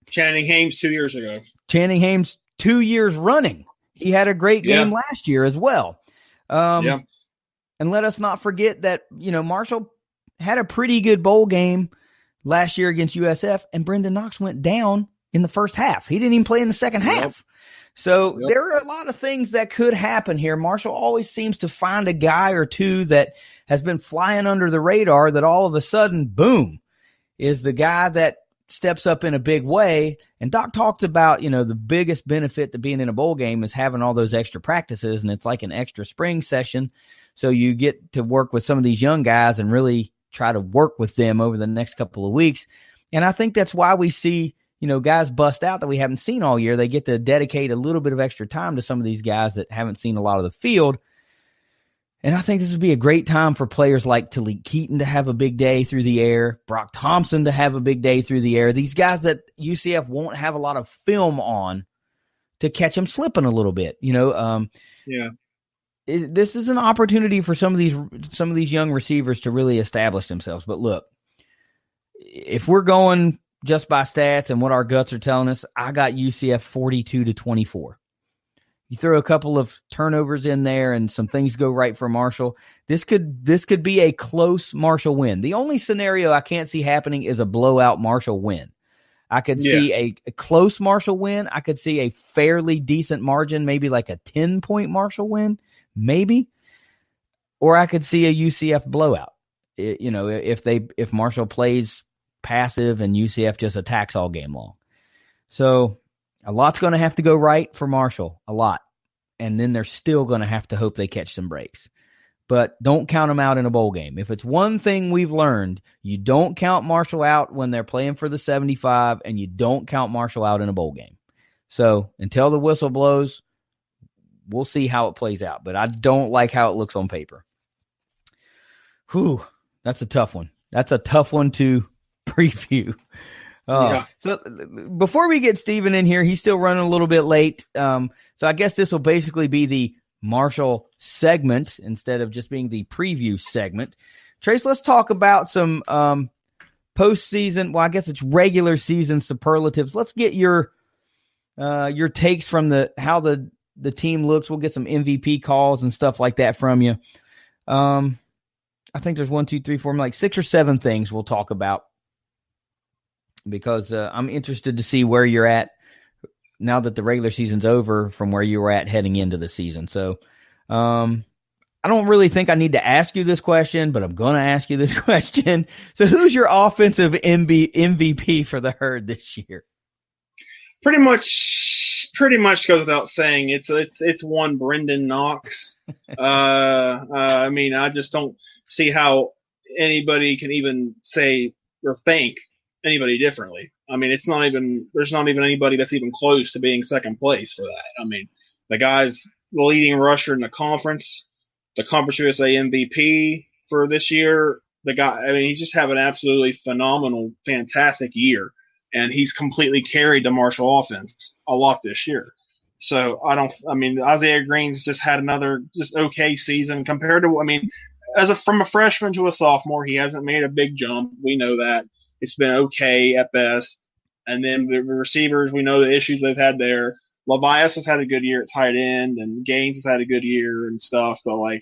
Channing Hames 2 years ago. Channing Hames 2 years running. He had a great game last year as well. And let us not forget that, Marshall had a pretty good bowl game last year against USF, and Brendan Knox went down in the first half. He didn't even play in the second half. So there are a lot of things that could happen here. Marshall always seems to find a guy or two that has been flying under the radar that all of a sudden, boom, is the guy that steps up in a big way. And Doc talks about, the biggest benefit to being in a bowl game is having all those extra practices, and it's like an extra spring session. So you get to work with some of these young guys and really try to work with them over the next couple of weeks. And I think that's why we see, guys bust out that we haven't seen all year. They get to dedicate a little bit of extra time to some of these guys that haven't seen a lot of the field. And I think this would be a great time for players like Talik Keaton to have a big day through the air, Brock Thompson to have a big day through the air. These guys that UCF won't have a lot of film on to catch them slipping a little bit. This is an opportunity for some of these young receivers to really establish themselves. But look, if we're going just by stats and what our guts are telling us, I got UCF 42-24. You throw a couple of turnovers in there and some things go right for Marshall. This could be a close Marshall win. The only scenario I can't see happening is a blowout Marshall win. I could see a close Marshall win. I could see a fairly decent margin, maybe like a 10-point Marshall win, maybe. Or I could see a UCF blowout. If Marshall plays passive and UCF just attacks all game long. So a lot's going to have to go right for Marshall, a lot. And then they're still going to have to hope they catch some breaks. But don't count them out in a bowl game. If it's one thing we've learned, you don't count Marshall out when they're playing for the 75, and you don't count Marshall out in a bowl game. So until the whistle blows, we'll see how it plays out. But I don't like how it looks on paper. Whew, that's a tough one. That's a tough one to preview. So before we get Steven in here, he's still running a little bit late. So I guess this will basically be the Marshall segment instead of just being the preview segment. Trace, let's talk about some postseason. Well, I guess it's regular season superlatives. Let's get your takes from how the team looks. We'll get some MVP calls and stuff like that from you. I think there's 1, 2, 3, 4, like 6 or 7 things we'll talk about because I'm interested to see where you're at now that the regular season's over from where you were at heading into the season. So I don't really think I need to ask you this question, but I'm going to ask you this question. So who's your offensive MVP for the Herd this year? Pretty much goes without saying. It's one Brendan Knox. I mean, I just don't see how anybody can even say or think anybody differently. I mean, there's not even anybody that's even close to being second place for that. I mean, the guy's the leading rusher in the Conference USA MVP for this year. The guy, I mean, he's just having an absolutely phenomenal, fantastic year. And he's completely carried the Marshall offense a lot this year. So Isaiah Green's just had another just okay season compared to, from a freshman to a sophomore, he hasn't made a big jump. We know that. It's been okay at best. And then the receivers, we know the issues they've had there. Levias has had a good year at tight end, and Gaines has had a good year and stuff. But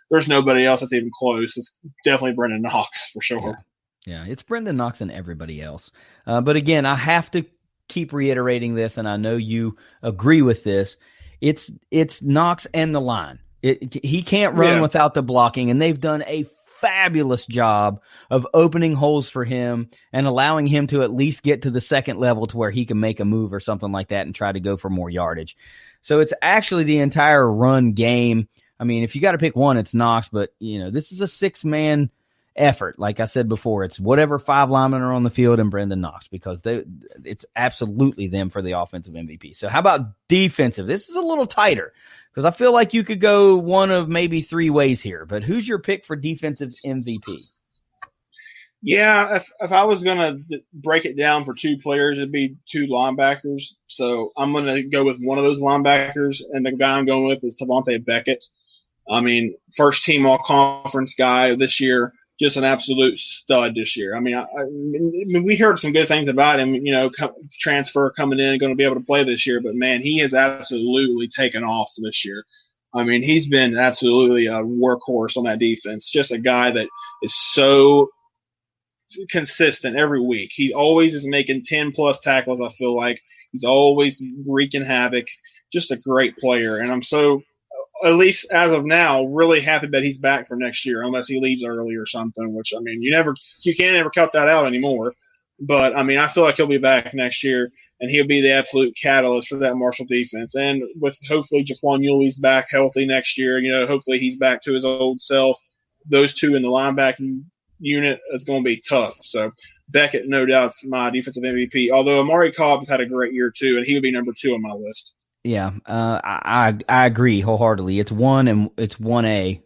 there's nobody else that's even close. It's definitely Brendan Knox for sure. Yeah, it's Brendan Knox and everybody else. But again, I have to keep reiterating this, and I know you agree with this. It's Knox and the line. He can't run without the blocking, and they've done a fabulous job of opening holes for him and allowing him to at least get to the second level to where he can make a move or something like that and try to go for more yardage. So it's actually the entire run game. I mean, if you got to pick one, it's Knox, but this is a 6-man effort. Like I said before, it's whatever 5 linemen are on the field and Brendan Knox because it's absolutely them for the offensive MVP. So how about defensive? This is a little tighter because I feel like you could go one of maybe 3 ways here, but who's your pick for defensive MVP? Yeah, if I was going to break it down for 2 players, it'd be 2 linebackers. So I'm going to go with one of those linebackers, and the guy I'm going with is Tavante Beckett. I mean, first team all-conference guy this year. Just an absolute stud this year. I mean, we heard some good things about him, transfer coming in and going to be able to play this year. But, man, he has absolutely taken off this year. I mean, he's been absolutely a workhorse on that defense. Just a guy that is so consistent every week. He always is making 10-plus tackles, I feel like. He's always wreaking havoc. Just a great player. And I'm so – at least as of now, really happy that he's back for next year, unless he leaves early or something, which, I mean, you can't ever cut that out anymore. But, I mean, I feel like he'll be back next year, and he'll be the absolute catalyst for that Marshall defense. And with hopefully Jaquan Yulee's back healthy next year, hopefully he's back to his old self. Those 2 in the linebacking unit is going to be tough. So Beckett, no doubt, my defensive MVP, although Amari Cobb has had a great year too, and he would be number 2 on my list. Yeah, I agree wholeheartedly. It's 1 and it's 1A,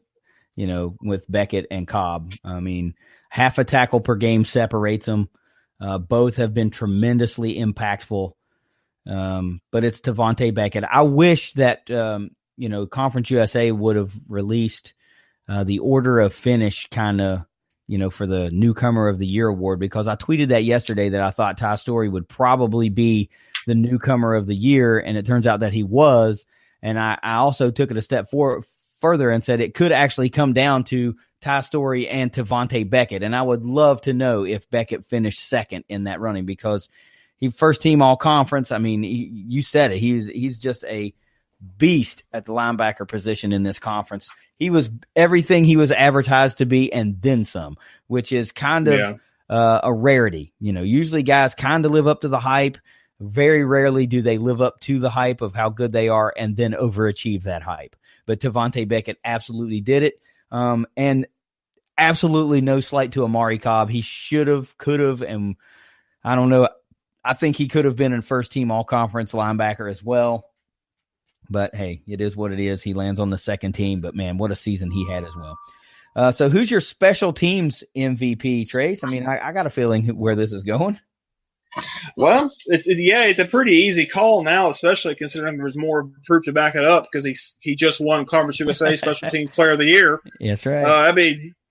with Beckett and Cobb. I mean, half a tackle per game separates them. Both have been tremendously impactful. But it's Tavante Beckett. I wish that, Conference USA would have released the order of finish kind of, for the Newcomer of the Year award, because I tweeted that yesterday that I thought Ty Storey would probably be the Newcomer of the Year, and it turns out that he was. And I also took it a step further and said it could actually come down to Ty Storey and Tavante Beckett. And I would love to know if Beckett finished second in that running, because he first team all conference. I mean, you said it. He's just a beast at the linebacker position in this conference. He was everything he was advertised to be and then some, which is kind of a rarity. Usually guys kind of live up to the hype. Very rarely do they live up to the hype of how good they are and then overachieve that hype. But Tavante Beckett absolutely did it. And absolutely no slight to Amari Cobb. He should have, could have, and I don't know. I think he could have been in first team all conference linebacker as well. But hey, it is what it is. He lands on the second team, but man, what a season he had as well. So who's your special teams MVP, Trace? I mean, I got a feeling where this is going. Well, it's a pretty easy call now, especially considering there's more proof to back it up because he just won Conference USA Special Teams Player of the Year. That's right.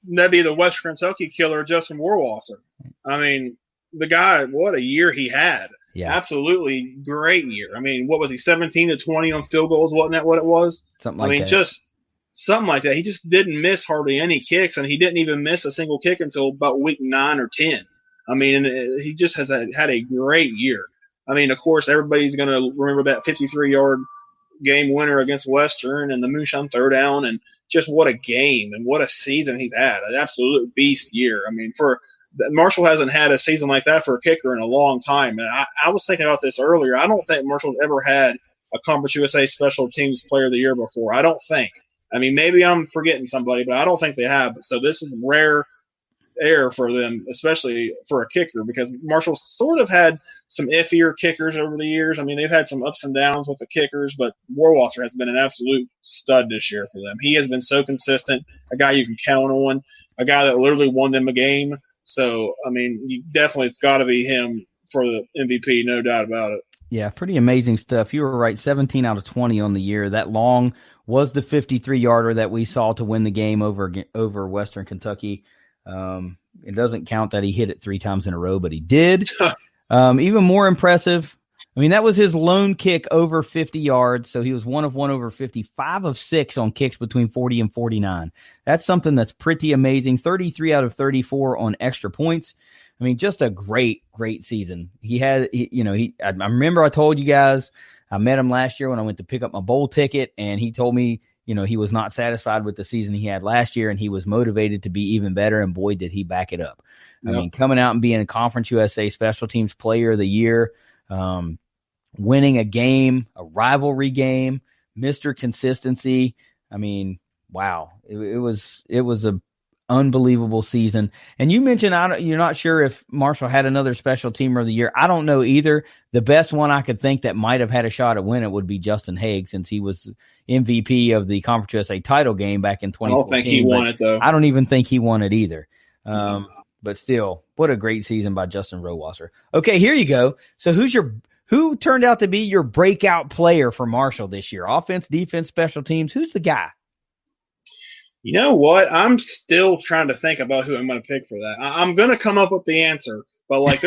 That'd be the Western Kentucky killer, Justin Warwasser. I mean, the guy, what a year he had. Yeah. Absolutely great year. I mean, what was he, 17 to 20 on field goals? Wasn't that what it was? Something like that. Just something like that. He just didn't miss hardly any kicks, and he didn't even miss a single kick until about week 9 or 10. I mean, and he just has had a great year. I mean, of course, everybody's going to remember that 53-yard game winner against Western and the Moonshine Throwdown, and just what a game and what a season he's had. An absolute beast year. I mean, Marshall hasn't had a season like that for a kicker in a long time. And I was thinking about this earlier. I don't think Marshall ever had a Conference USA Special Teams Player of the Year before. I don't think. I mean, maybe I'm forgetting somebody, but I don't think they have. So this is rare air for them, especially for a kicker, because Marshall sort of had some iffier kickers over the years. I mean, they've had some ups and downs with the kickers, but Warwasser has been an absolute stud this year for them. He has been so consistent, a guy you can count on, a guy that literally won them a game. So, I mean, it's got to be him for the MVP, no doubt about it. Yeah, pretty amazing stuff. You were right, 17 out of 20 on the year. That long was the 53-yarder that we saw to win the game over Western Kentucky. It doesn't count that he hit it 3 times in a row, but he did. Even more impressive, I mean, that was his lone kick over 50 yards, so he was 1 of 1 over 50, 5 of 6 on kicks between 40 and 49. That's something that's pretty amazing. 33 out of 34 on extra points. I mean, just a great season. I remember I told you guys I met him last year when I went to pick up my bowl ticket, and he told me, he was not satisfied with the season he had last year, and he was motivated to be even better, and boy, did he back it up. Yep. I mean, coming out and being a Conference USA Special Teams Player of the Year, winning a game, a rivalry game, Mr. Consistency. I mean, wow. It was a unbelievable season. And you mentioned you're not sure if Marshall had another Special Teamer of the Year. I don't know either. The best one I could think that might have had a shot at winning it would be Justin Haig, since he was MVP of the Conference USA title game back in 2014. I don't think he won it, though. I don't even think he won it either. But still, what a great season by Justin Warwasser. Okay, here you go. So who turned out to be your breakout player for Marshall this year? Offense, defense, special teams. Who's the guy? You know what? I'm still trying to think about who I'm going to pick for that. I'm going to come up with the answer, but like,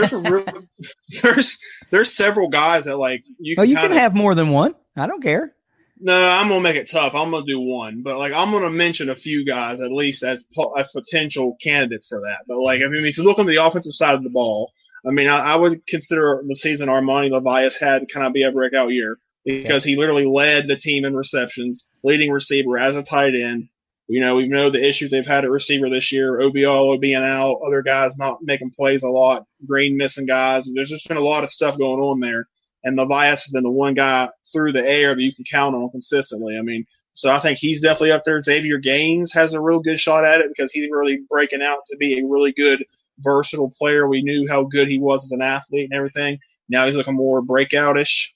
there's several guys that like you. You can have more than one. I don't care. No, I'm going to make it tough. I'm going to do one, but like I'm going to mention a few guys at least as potential candidates for that. But like, I mean, if you look on the offensive side of the ball, I mean, I would consider the season Armani Levias had kind of be a breakout year because he literally led the team in receptions, leading receiver as a tight end. We know the issues they've had at receiver this year, Obiolo being out, other guys not making plays a lot, Green missing guys. There's just been a lot of stuff going on there. And Levias has been the one guy through the air that you can count on consistently. I mean, so I think he's definitely up there. Xavier Gaines has a real good shot at it because he's really breaking out to be a really good, versatile player. We knew how good he was as an athlete and everything. Now he's looking more breakout-ish.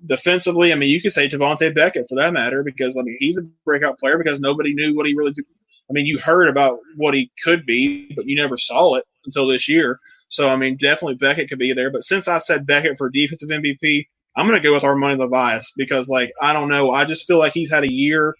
Defensively, I mean, you could say Tavante Beckett for that matter, because I mean, he's a breakout player because nobody knew what he really did. I mean, you heard about what he could be, but you never saw it until this year. So, I mean, definitely Beckett could be there. But since I said Beckett for defensive MVP, I'm going to go with Armani Levias because, like, I don't know. I just feel like he's had a year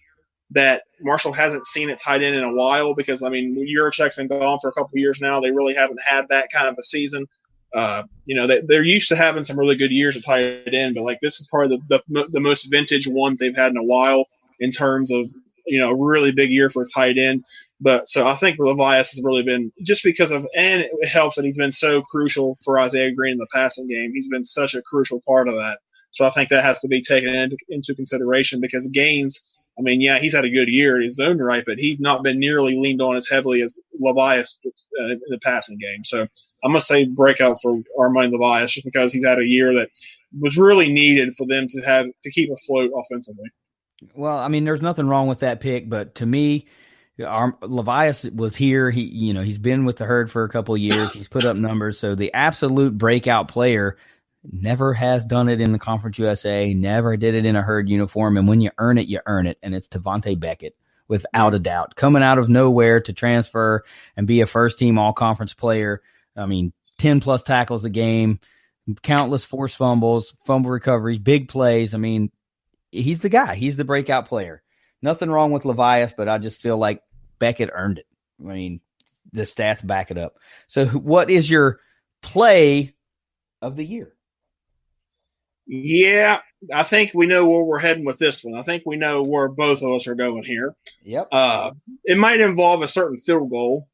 that Marshall hasn't seen at tight end in a while because, I mean, Yurichek's been gone for a couple of years now. They really haven't had that kind of a season. They're used to having some really good years at tight end, but like this is probably the most vintage one they've had in a while in terms of, a really big year for a tight end. But so I think Levias has really been just because of, and it helps that he's been so crucial for Isaiah Green in the passing game. He's been such a crucial part of that. So I think that has to be taken into consideration because Gaines, I mean, yeah, he's had a good year in his own right, but he's not been nearly leaned on as heavily as Levias in the passing game. So I'm going to say breakout for Armani Levias just because he's had a year that was really needed for them to keep afloat offensively. Well, I mean, there's nothing wrong with that pick, but to me, Levias was here. He's been with the Herd for a couple of years. He's put up numbers. So the absolute breakout player Never has done it in the Conference USA, never did it in a Herd uniform. And when you earn it, you earn it. And it's Devontae Beckett, without a doubt, coming out of nowhere to transfer and be a first-team all-conference player. I mean, 10-plus tackles a game, countless forced fumbles, fumble recoveries, big plays. I mean, he's the guy. He's the breakout player. Nothing wrong with Levias, but I just feel like Beckett earned it. I mean, the stats back it up. So what is your play of the year? Yeah, I think we know where we're heading with this one. I think we know where both of us are going here. Yep. It might involve a certain field goal.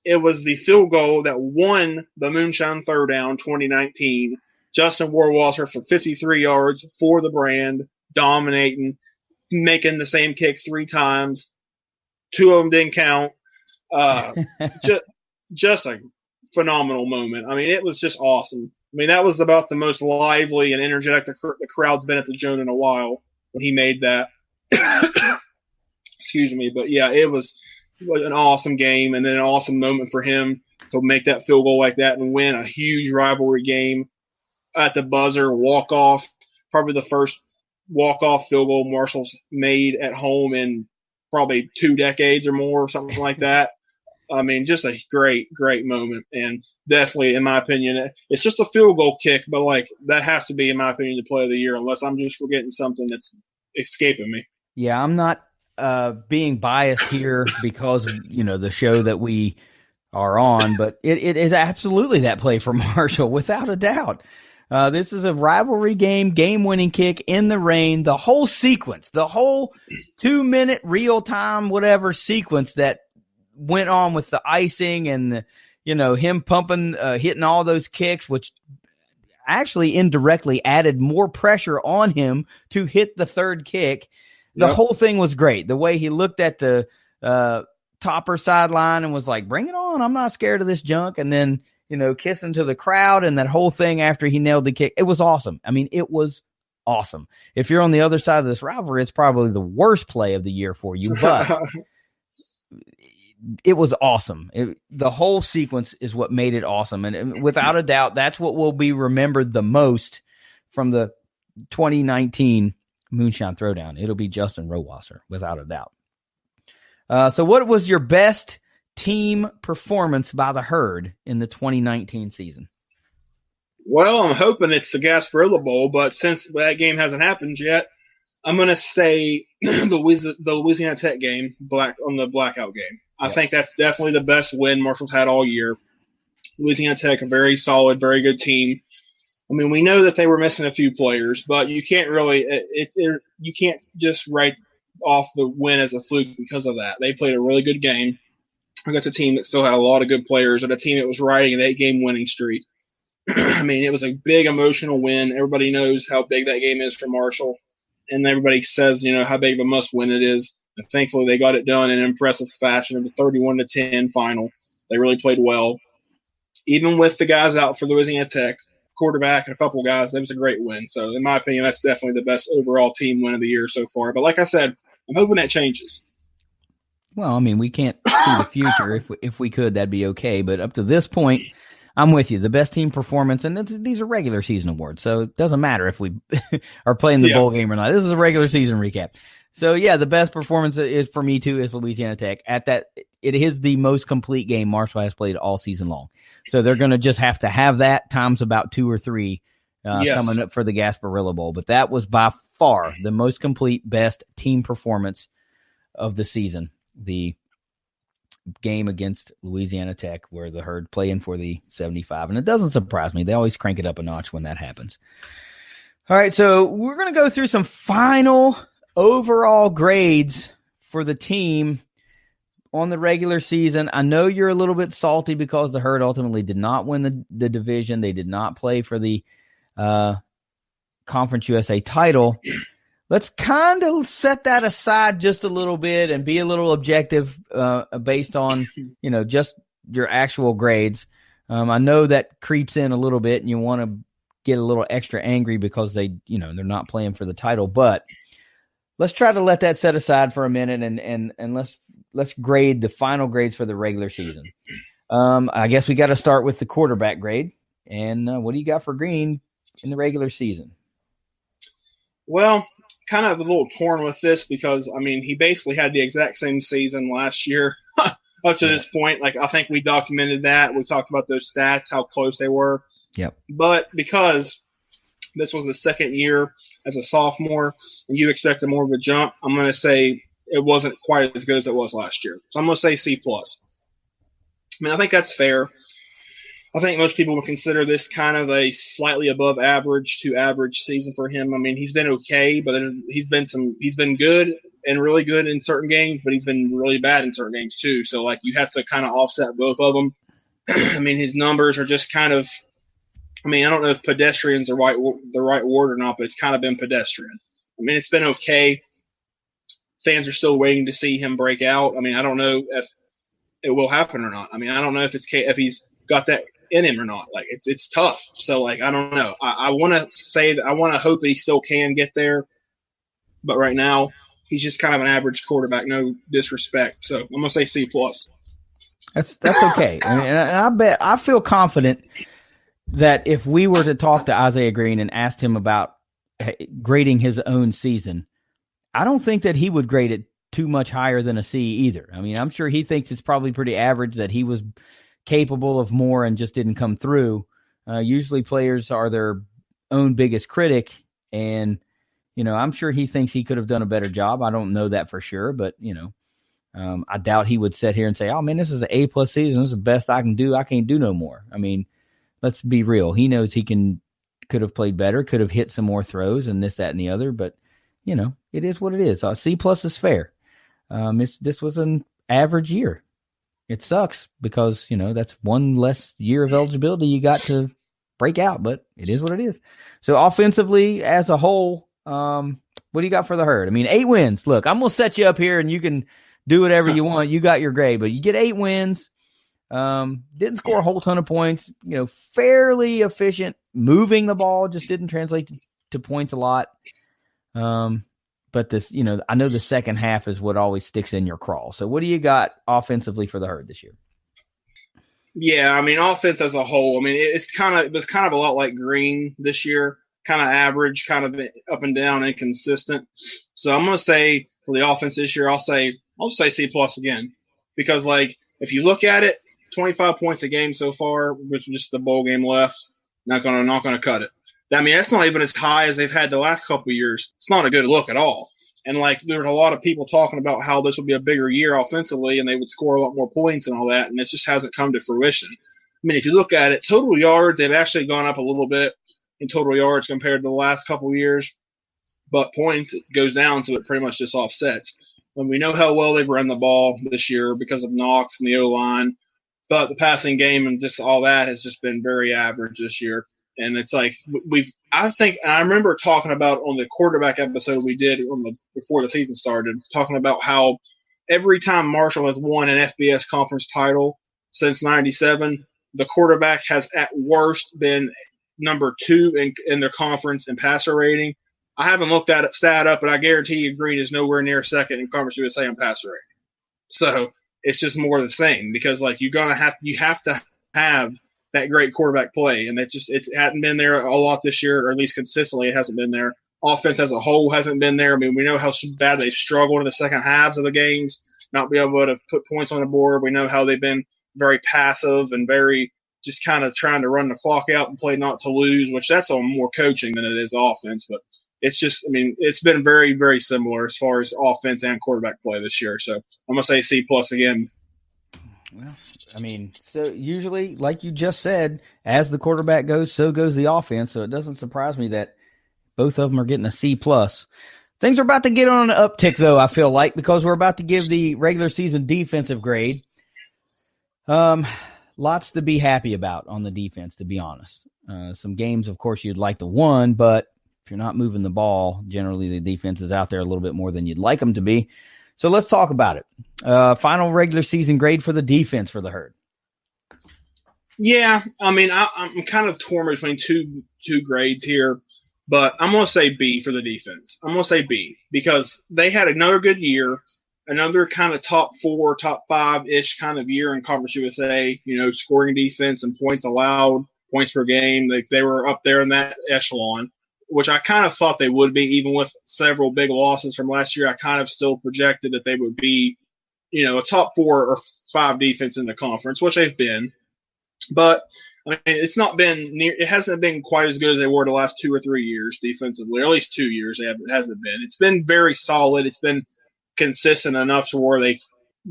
It was the field goal that won the Moonshine Throwdown 2019. Justin Warwasser for 53 yards for the brand, dominating, making the same kick 3 times. 2 of them didn't count. Just a phenomenal moment. I mean, it was just awesome. I mean, that was about the most lively and energetic the crowd's been at the Joan in a while when he made that. Excuse me. But, yeah, it was an awesome game and then an awesome moment for him to make that field goal like that and win a huge rivalry game at the buzzer, walk-off, probably the first walk-off field goal Marshall's made at home in probably 2 decades or more, something like that. I mean, just a great, great moment. And definitely, in my opinion, it's just a field goal kick, but, like, that has to be, in my opinion, the play of the year, unless I'm just forgetting something that's escaping me. Yeah, I'm not being biased here because, the show that we are on, but it is absolutely that play for Marshall, without a doubt. This is a rivalry game-winning kick in the rain. The whole sequence, the whole 2-minute real-time whatever sequence that went on with the icing and him pumping, hitting all those kicks, which actually indirectly added more pressure on him to hit the third kick. The whole thing was great. The way he looked at the Topper sideline and was like, "Bring it on! I'm not scared of this junk." And then kissing to the crowd and that whole thing after he nailed the kick. It was awesome. I mean, it was awesome. If you're on the other side of this rivalry, it's probably the worst play of the year for you, but it was awesome. The whole sequence is what made it awesome. And without a doubt, that's what will be remembered the most from the 2019 Moonshine Throwdown. It'll be Justin Rohrwasser, without a doubt. So what was your best team performance by the Herd in the 2019 season? Well, I'm hoping it's the Gasparilla Bowl, but since that game hasn't happened yet, I'm going to say the Louisiana Tech game, the blackout game. I think that's definitely the best win Marshall's had all year. Louisiana Tech, a very solid, very good team. I mean, we know that they were missing a few players, but you can't really you can't just write off the win as a fluke because of that. They played a really good game against a team that still had a lot of good players and a team that was riding an 8-game winning streak. I mean, it was a big emotional win. Everybody knows how big that game is for Marshall, and everybody says, how big of a must-win it is. And thankfully, they got it done in impressive fashion in the 31-10 final. They really played well. Even with the guys out for Louisiana Tech, quarterback and a couple guys, that was a great win. So, in my opinion, that's definitely the best overall team win of the year so far. But like I said, I'm hoping that changes. Well, I mean, we can't see the future. If we could, that'd be okay. But up to this point, I'm with you. The best team performance, and these are regular season awards, so it doesn't matter if we are playing the bowl game or not. This is a regular season recap. So, yeah, the best performance is for me, too, is Louisiana Tech. It is the most complete game Marshall has played all season long. So they're going to just have to have that times about 2 or 3 coming up for the Gasparilla Bowl. But that was by far the most complete, best team performance of the season. The game against Louisiana Tech where the Herd playing for the 75. And it doesn't surprise me. They always crank it up a notch when that happens. All right, so we're going to go through some final overall grades for the team on the regular season. I know you're a little bit salty because the Herd ultimately did not win the division. They did not play for the Conference USA title. Let's kind of set that aside just a little bit and be a little objective based on, just your actual grades. I know that creeps in a little bit and you want to get a little extra angry because they're not playing for the title, but let's try to let that set aside for a minute and let's grade the final grades for the regular season. I guess we got to start with the quarterback grade. And what do you got for Green in the regular season? Well, kind of a little torn with this because, I mean, he basically had the exact same season last year up to this point. Like, I think we documented that. We talked about those stats, how close they were. Yep. But because this was the second year as a sophomore and you expected more of a jump, I'm going to say it wasn't quite as good as it was last year. So I'm going to say C+. I mean, I think that's fair. I think most people would consider this kind of a slightly above average to average season for him. I mean, he's been okay, but he's been good and really good in certain games, but he's been really bad in certain games too. So like you have to kind of offset both of them. I mean, his numbers are just kind of, I mean, I don't know if pedestrian's the right word or not, but it's kind of been pedestrian. I mean, it's been okay. Fans are still waiting to see him break out. I mean, I don't know if it will happen or not. I mean, I don't know if he's got that in him or not. Like it's tough. So like I don't know. I want to say that I want to hope he still can get there, but right now he's just kind of an average quarterback. No disrespect. So I'm gonna say C+. That's okay. I mean, and I feel confident that if we were to talk to Isaiah Green and asked him about grading his own season, I don't think that he would grade it too much higher than a C either. I mean, I'm sure he thinks it's probably pretty average, that he was capable of more and just didn't come through. Usually players are their own biggest critic, and, you know, I'm sure he thinks he could have done a better job. I don't know that for sure, but, you know, I doubt he would sit here and say, oh, man, this is an A+ season. This is the best I can do. I can't do no more. I mean, let's be real. He knows he could have played better, could have hit some more throws and this, that, and the other, but, you know, it is what it is. C+ is fair. This was an average year. It sucks because, you know, that's one less year of eligibility you got to break out, but it is what it is. So offensively as a whole, what do you got for the Herd? I mean, 8 wins. Look, I'm going to set you up here and you can do whatever you want. You got your grade, but you get 8 wins. Didn't score a whole ton of points, you know, fairly efficient moving the ball, just didn't translate to points a lot. But this, you know, I know the second half is what always sticks in your crawl. So what do you got offensively for the Herd this year? Yeah, I mean, offense as a whole, I mean, it was kind of a lot like Green this year, kind of average, kind of up and down, inconsistent. So I'm going to say for the offense this year, I'll say C+ again, because like if you look at it, 25 points a game so far with just the bowl game left, not gonna cut it. I mean, that's not even as high as they've had the last couple of years. It's not a good look at all. And like there was a lot of people talking about how this would be a bigger year offensively and they would score a lot more points and all that, and it just hasn't come to fruition. I mean, if you look at it, total yards, they've actually gone up a little bit in total yards compared to the last couple of years, but points it goes down, so it pretty much just offsets. And we know how well they've run the ball this year because of Knox and the O-line, but the passing game and just all that has just been very average this year. And it's like I remember talking about on the quarterback episode we did before the season started, talking about how every time Marshall has won an FBS conference title since '97, the quarterback has at worst been number 2 in their conference in passer rating. I haven't looked at it stat up, but I guarantee you Green is nowhere near second in Conference USA in passer rating. So it's just more of the same because like you have to have that great quarterback play, and it hadn't been there a lot this year, or at least consistently it hasn't been there. Offense as a whole hasn't been there. I mean, we know how bad they've struggled in the second halves of the games, not be able to put points on the board. We know how they've been very passive and very just kind of trying to run the clock out and play not to lose, which that's on more coaching than it is offense. But it's just, I mean, it's been very, very similar as far as offense and quarterback play this year. So I'm going to say C+ again. Well, I mean, so usually, like you just said, as the quarterback goes, so goes the offense. So it doesn't surprise me that both of them are getting a C+. Things are about to get on an uptick, though, I feel like, because we're about to give the regular season defensive grade. Lots to be happy about on the defense, to be honest. Some games, of course, you'd like to win, but if you're not moving the ball, generally the defense is out there a little bit more than you'd like them to be. So let's talk about it. Final regular season grade for the defense for the Herd. Yeah, I mean, I'm kind of torn between two grades here, but I'm going to say B for the defense. I'm going to say B because they had another good year, another kind of top 4, top 5-ish kind of year in Conference USA, you know, scoring defense and points allowed. points per game. They were up there in that echelon, which I kind of thought they would be, even with several big losses from last year. I kind of still projected that they would be, a top 4 or 5 defense in the conference, which they've been. But I mean, it hasn't been quite as good as they were the last 2 or 3 years defensively, or at least 2 years. It hasn't been. It's been very solid. It's been consistent enough to where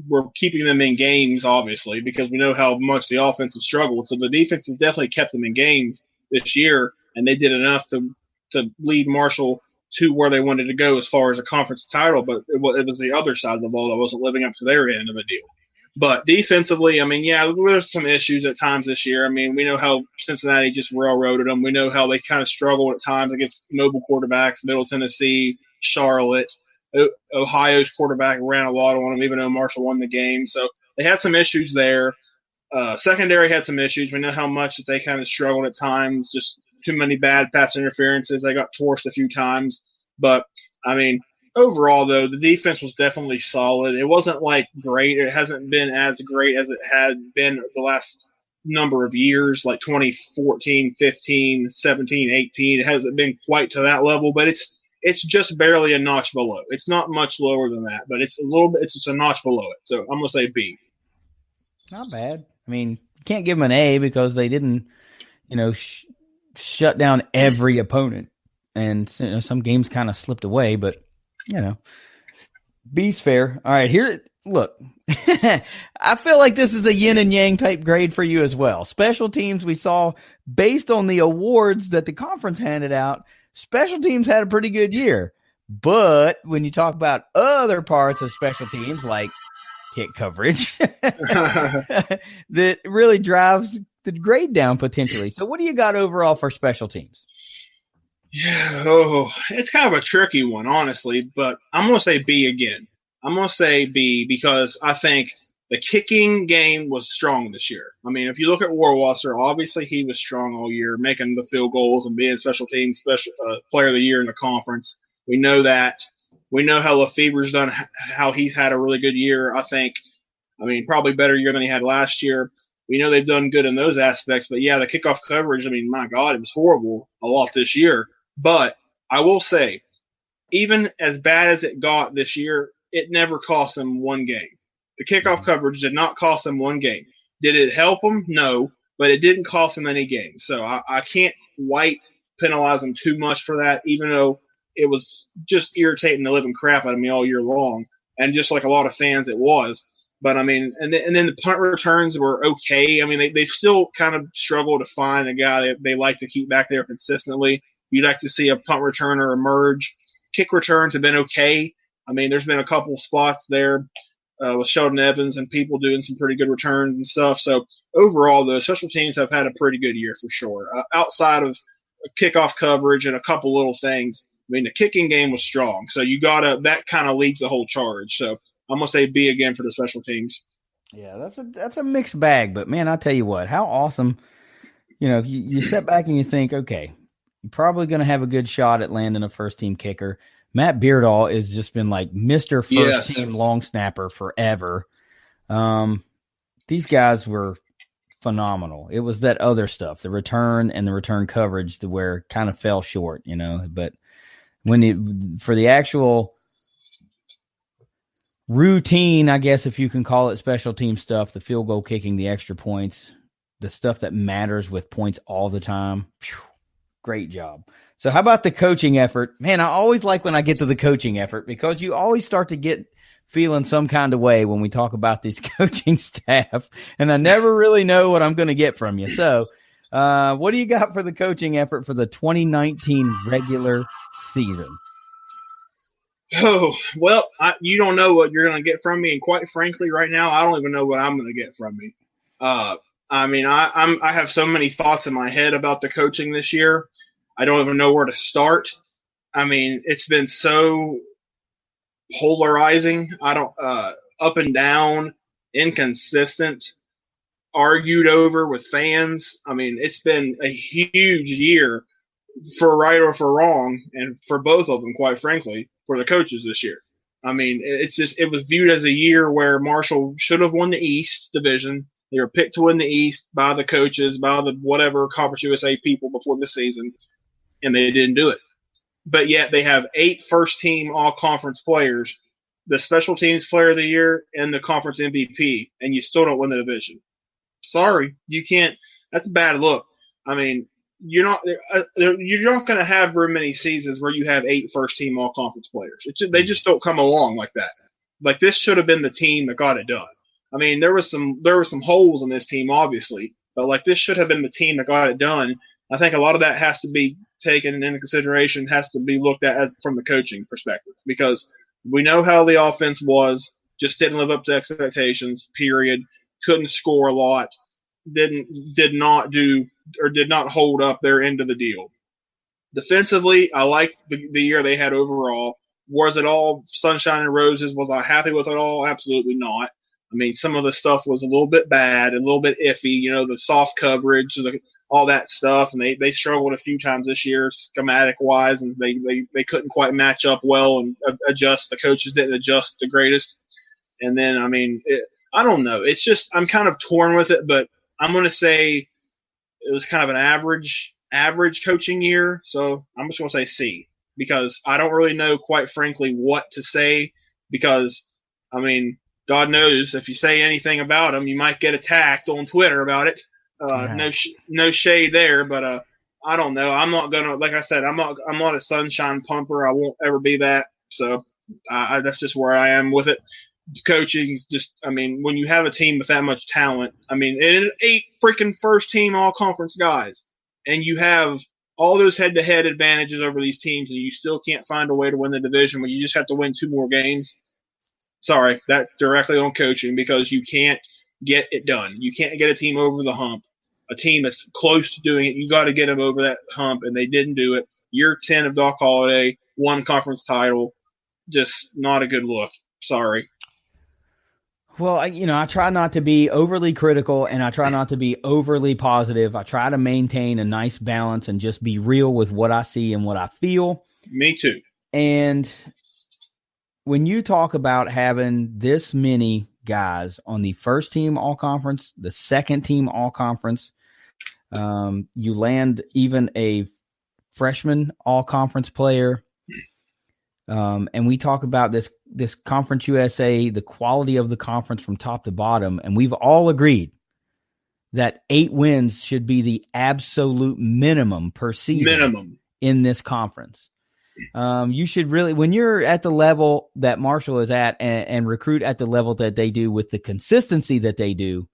we're keeping them in games, obviously, because we know how much the offense has struggled. So the defense has definitely kept them in games this year, and they did enough to lead Marshall to where they wanted to go as far as a conference title. But it was the other side of the ball that wasn't living up to their end of the deal. But defensively, I mean, yeah, there's some issues at times this year. I mean, we know how Cincinnati just railroaded them. We know how they kind of struggled at times against mobile quarterbacks, Middle Tennessee, Charlotte. Ohio's quarterback ran a lot on them, even though Marshall won the game. So they had some issues there. Secondary had some issues. We know how much that they kind of struggled at times, just too many bad pass interferences. They got torched a few times. But, I mean, overall, though, the defense was definitely solid. It wasn't, great. It hasn't been as great as it had been the last number of years, like 2014, 15, 17, 18. It hasn't been quite to that level, but it's just barely a notch below. It's not much lower than that, but it's a little bit. It's just a notch below it. So I'm going to say B. Not bad. I mean, you can't give them an A because they didn't, shut down every opponent. And some games kind of slipped away, but B's fair. All right, here, look, I feel like this is a yin and yang type grade for you as well. Special teams, we saw based on the awards that the conference handed out, special teams had a pretty good year. But when you talk about other parts of special teams, like kick coverage, that really drives the grade down potentially. So what do you got overall for special teams? Yeah, it's kind of a tricky one, honestly, but I'm going to say B again. I'm going to say B because I think the kicking game was strong this year. I mean, if you look at Warwasser, obviously he was strong all year, making the field goals and being special teams player of the year in the conference. We know that. We know how Lefebvre's done, how he's had a really good year. I think, probably better year than he had last year. We know they've done good in those aspects, but yeah, the kickoff coverage, my God, it was horrible a lot this year. But I will say, even as bad as it got this year, it never cost them one game. The kickoff coverage did not cost them one game. Did it help them? No, but it didn't cost them any games. So I can't quite penalize them too much for that, even though it was just irritating the living crap out of me all year long. And just like a lot of fans, it was. But, and then the punt returns were okay. They've still kind of struggled to find a guy that they like to keep back there consistently. You'd like to see a punt returner emerge. Kick returns have been okay. There's been a couple spots there with Sheldon Evans and people doing some pretty good returns and stuff. So overall, though, special teams have had a pretty good year for sure. Outside of kickoff coverage and a couple little things, the kicking game was strong. So that kind of leads the whole charge. So I'm going to say B again for the special teams. Yeah, that's a mixed bag. But, man, I'll tell you what, how awesome. You sit back and you think, okay, you're probably going to have a good shot at landing a first-team kicker. Matt Beardall has just been like Mr. First-Team long snapper forever. These guys were phenomenal. It was that other stuff, the return and the return coverage, to where it kind of fell short, But for the actual routine, I guess if you can call it special team stuff, the field goal kicking, the extra points, the stuff that matters with points all the time, great job. So how about the coaching effort? Man, I always like when I get to the coaching effort because you always start to get feeling some kind of way when we talk about these coaching staff, and I never really know what I'm going to get from you. So what do you got for the coaching effort for the 2019 regular season? Oh, well, you don't know what you're going to get from me, and quite frankly, right now, I don't even know what I'm going to get from me. I have so many thoughts in my head about the coaching this year. I don't even know where to start. It's been so polarizing. Up and down, inconsistent, argued over with fans. It's been a huge year for right or for wrong, and for both of them, quite frankly, for the coaches this year. It was viewed as a year where Marshall should have won the East Division. They were picked to win the East by the coaches, by the whatever Conference USA people before the season, and they didn't do it. But yet they have 8 first-team all-conference players, the special teams player of the year, and the conference MVP, and you still don't win the division. Sorry, you can't. That's a bad look. I mean, you're not going to have very many seasons where you have 8 first-team all-conference players. They just don't come along like that. Like, this should have been the team that got it done. I mean, there were some holes in this team, obviously, but like this should have been the team that got it done. I think a lot of that has to be taken into consideration, has to be looked at from the coaching perspective, because we know how the offense was, just didn't live up to expectations, period. Couldn't score a lot, did not hold up their end of the deal. Defensively, I liked the year they had overall. Was it all sunshine and roses? Was I happy with it all? Absolutely not. I mean, some of the stuff was a little bit bad, a little bit iffy, the soft coverage, all that stuff. And they struggled a few times this year, schematic-wise, and they couldn't quite match up well and adjust. The coaches didn't adjust the greatest. And then, I mean, I don't know. It's just I'm kind of torn with it, but I'm going to say it was kind of an average coaching year. So I'm just going to say C, because I don't really know, quite frankly, what to say, because, I mean, God knows if you say anything about them, you might get attacked on Twitter about it. No shade there, but I don't know. I'm not gonna, like I said, I'm not a sunshine pumper. I won't ever be that. So that's just where I am with it. Coaching's just, I mean, when you have a team with that much talent, I mean, 8 freaking first team all conference guys, and you have all those head-to-head advantages over these teams, and you still can't find a way to win the division when you just have to win 2 more games. Sorry, that's directly on coaching, because you can't get it done. You can't get a team over the hump. A team that's close to doing it, you got to get them over that hump, and they didn't do it. Year 10 of Doc Holliday, 1 conference title, just not a good look. Sorry. Well, I try not to be overly critical, and I try not to be overly positive. I try to maintain a nice balance and just be real with what I see and what I feel. Me too. And when you talk about having this many guys on the first team all conference, the second team all conference, you land even a freshman all conference player. And we talk about this Conference USA, the quality of the conference from top to bottom. And we've all agreed that 8 wins should be the absolute minimum per season in this conference. You should really, when you're at the level that Marshall is at and recruit at the level that they do with the consistency that they do,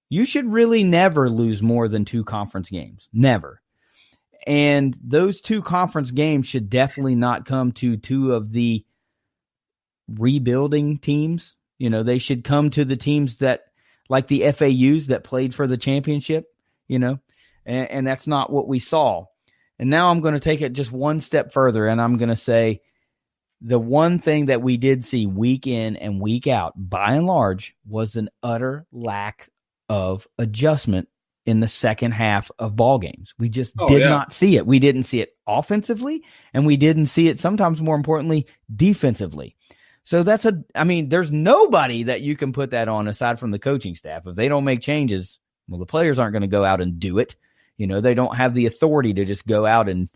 you should really never lose more than 2 conference games. Never. And those 2 conference games should definitely not come to 2 of the rebuilding teams. They should come to the teams that, like the FAUs that played for the championship, and that's not what we saw. And now I'm going to take it just one step further, and I'm going to say the one thing that we did see week in and week out, by and large, was an utter lack of adjustment in the second half of ball games. We just did not see it. We didn't see it offensively, and we didn't see it, sometimes more importantly, defensively. So there's nobody that you can put that on aside from the coaching staff. If they don't make changes, well, the players aren't going to go out and do it. They don't have the authority to just go out and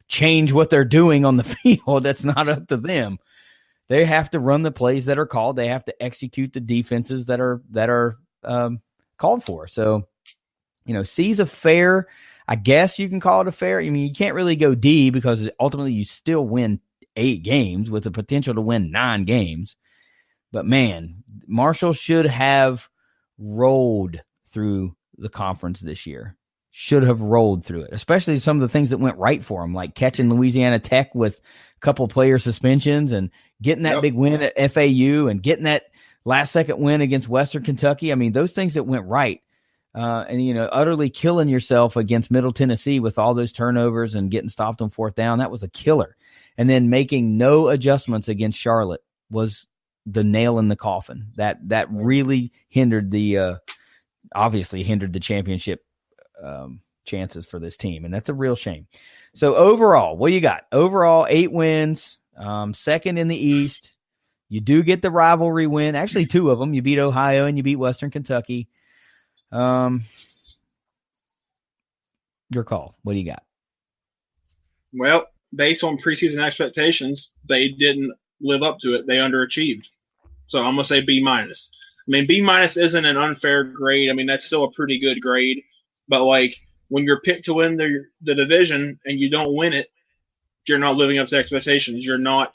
change what they're doing on the field. That's not up to them. They have to run the plays that are called. They have to execute the defenses that are called for. So, C's a fair, I guess you can call it a fair. I mean, you can't really go D because ultimately you still win 8 games with the potential to win 9 games. But man, Marshall should have rolled through the conference this year. Should have rolled through it, especially some of the things that went right for them, like catching Louisiana Tech with a couple player suspensions and getting that big win at FAU and getting that last-second win against Western Kentucky. I mean, those things that went right. And utterly killing yourself against Middle Tennessee with all those turnovers and getting stopped on 4th down, that was a killer. And then making no adjustments against Charlotte was the nail in the coffin. That really hindered obviously hindered the championship chances for this team, and that's a real shame. So overall, what do you got? Overall, 8 wins, second in the East. You do get the rivalry win. Actually, 2 of them. You beat Ohio and you beat Western Kentucky. Your call. What do you got? Well, based on preseason expectations, they didn't live up to it. They underachieved. So I'm going to say B-. I mean, B- isn't an unfair grade. I mean, that's still a pretty good grade. But, like, when you're picked to win the division and you don't win it, you're not living up to expectations. You're not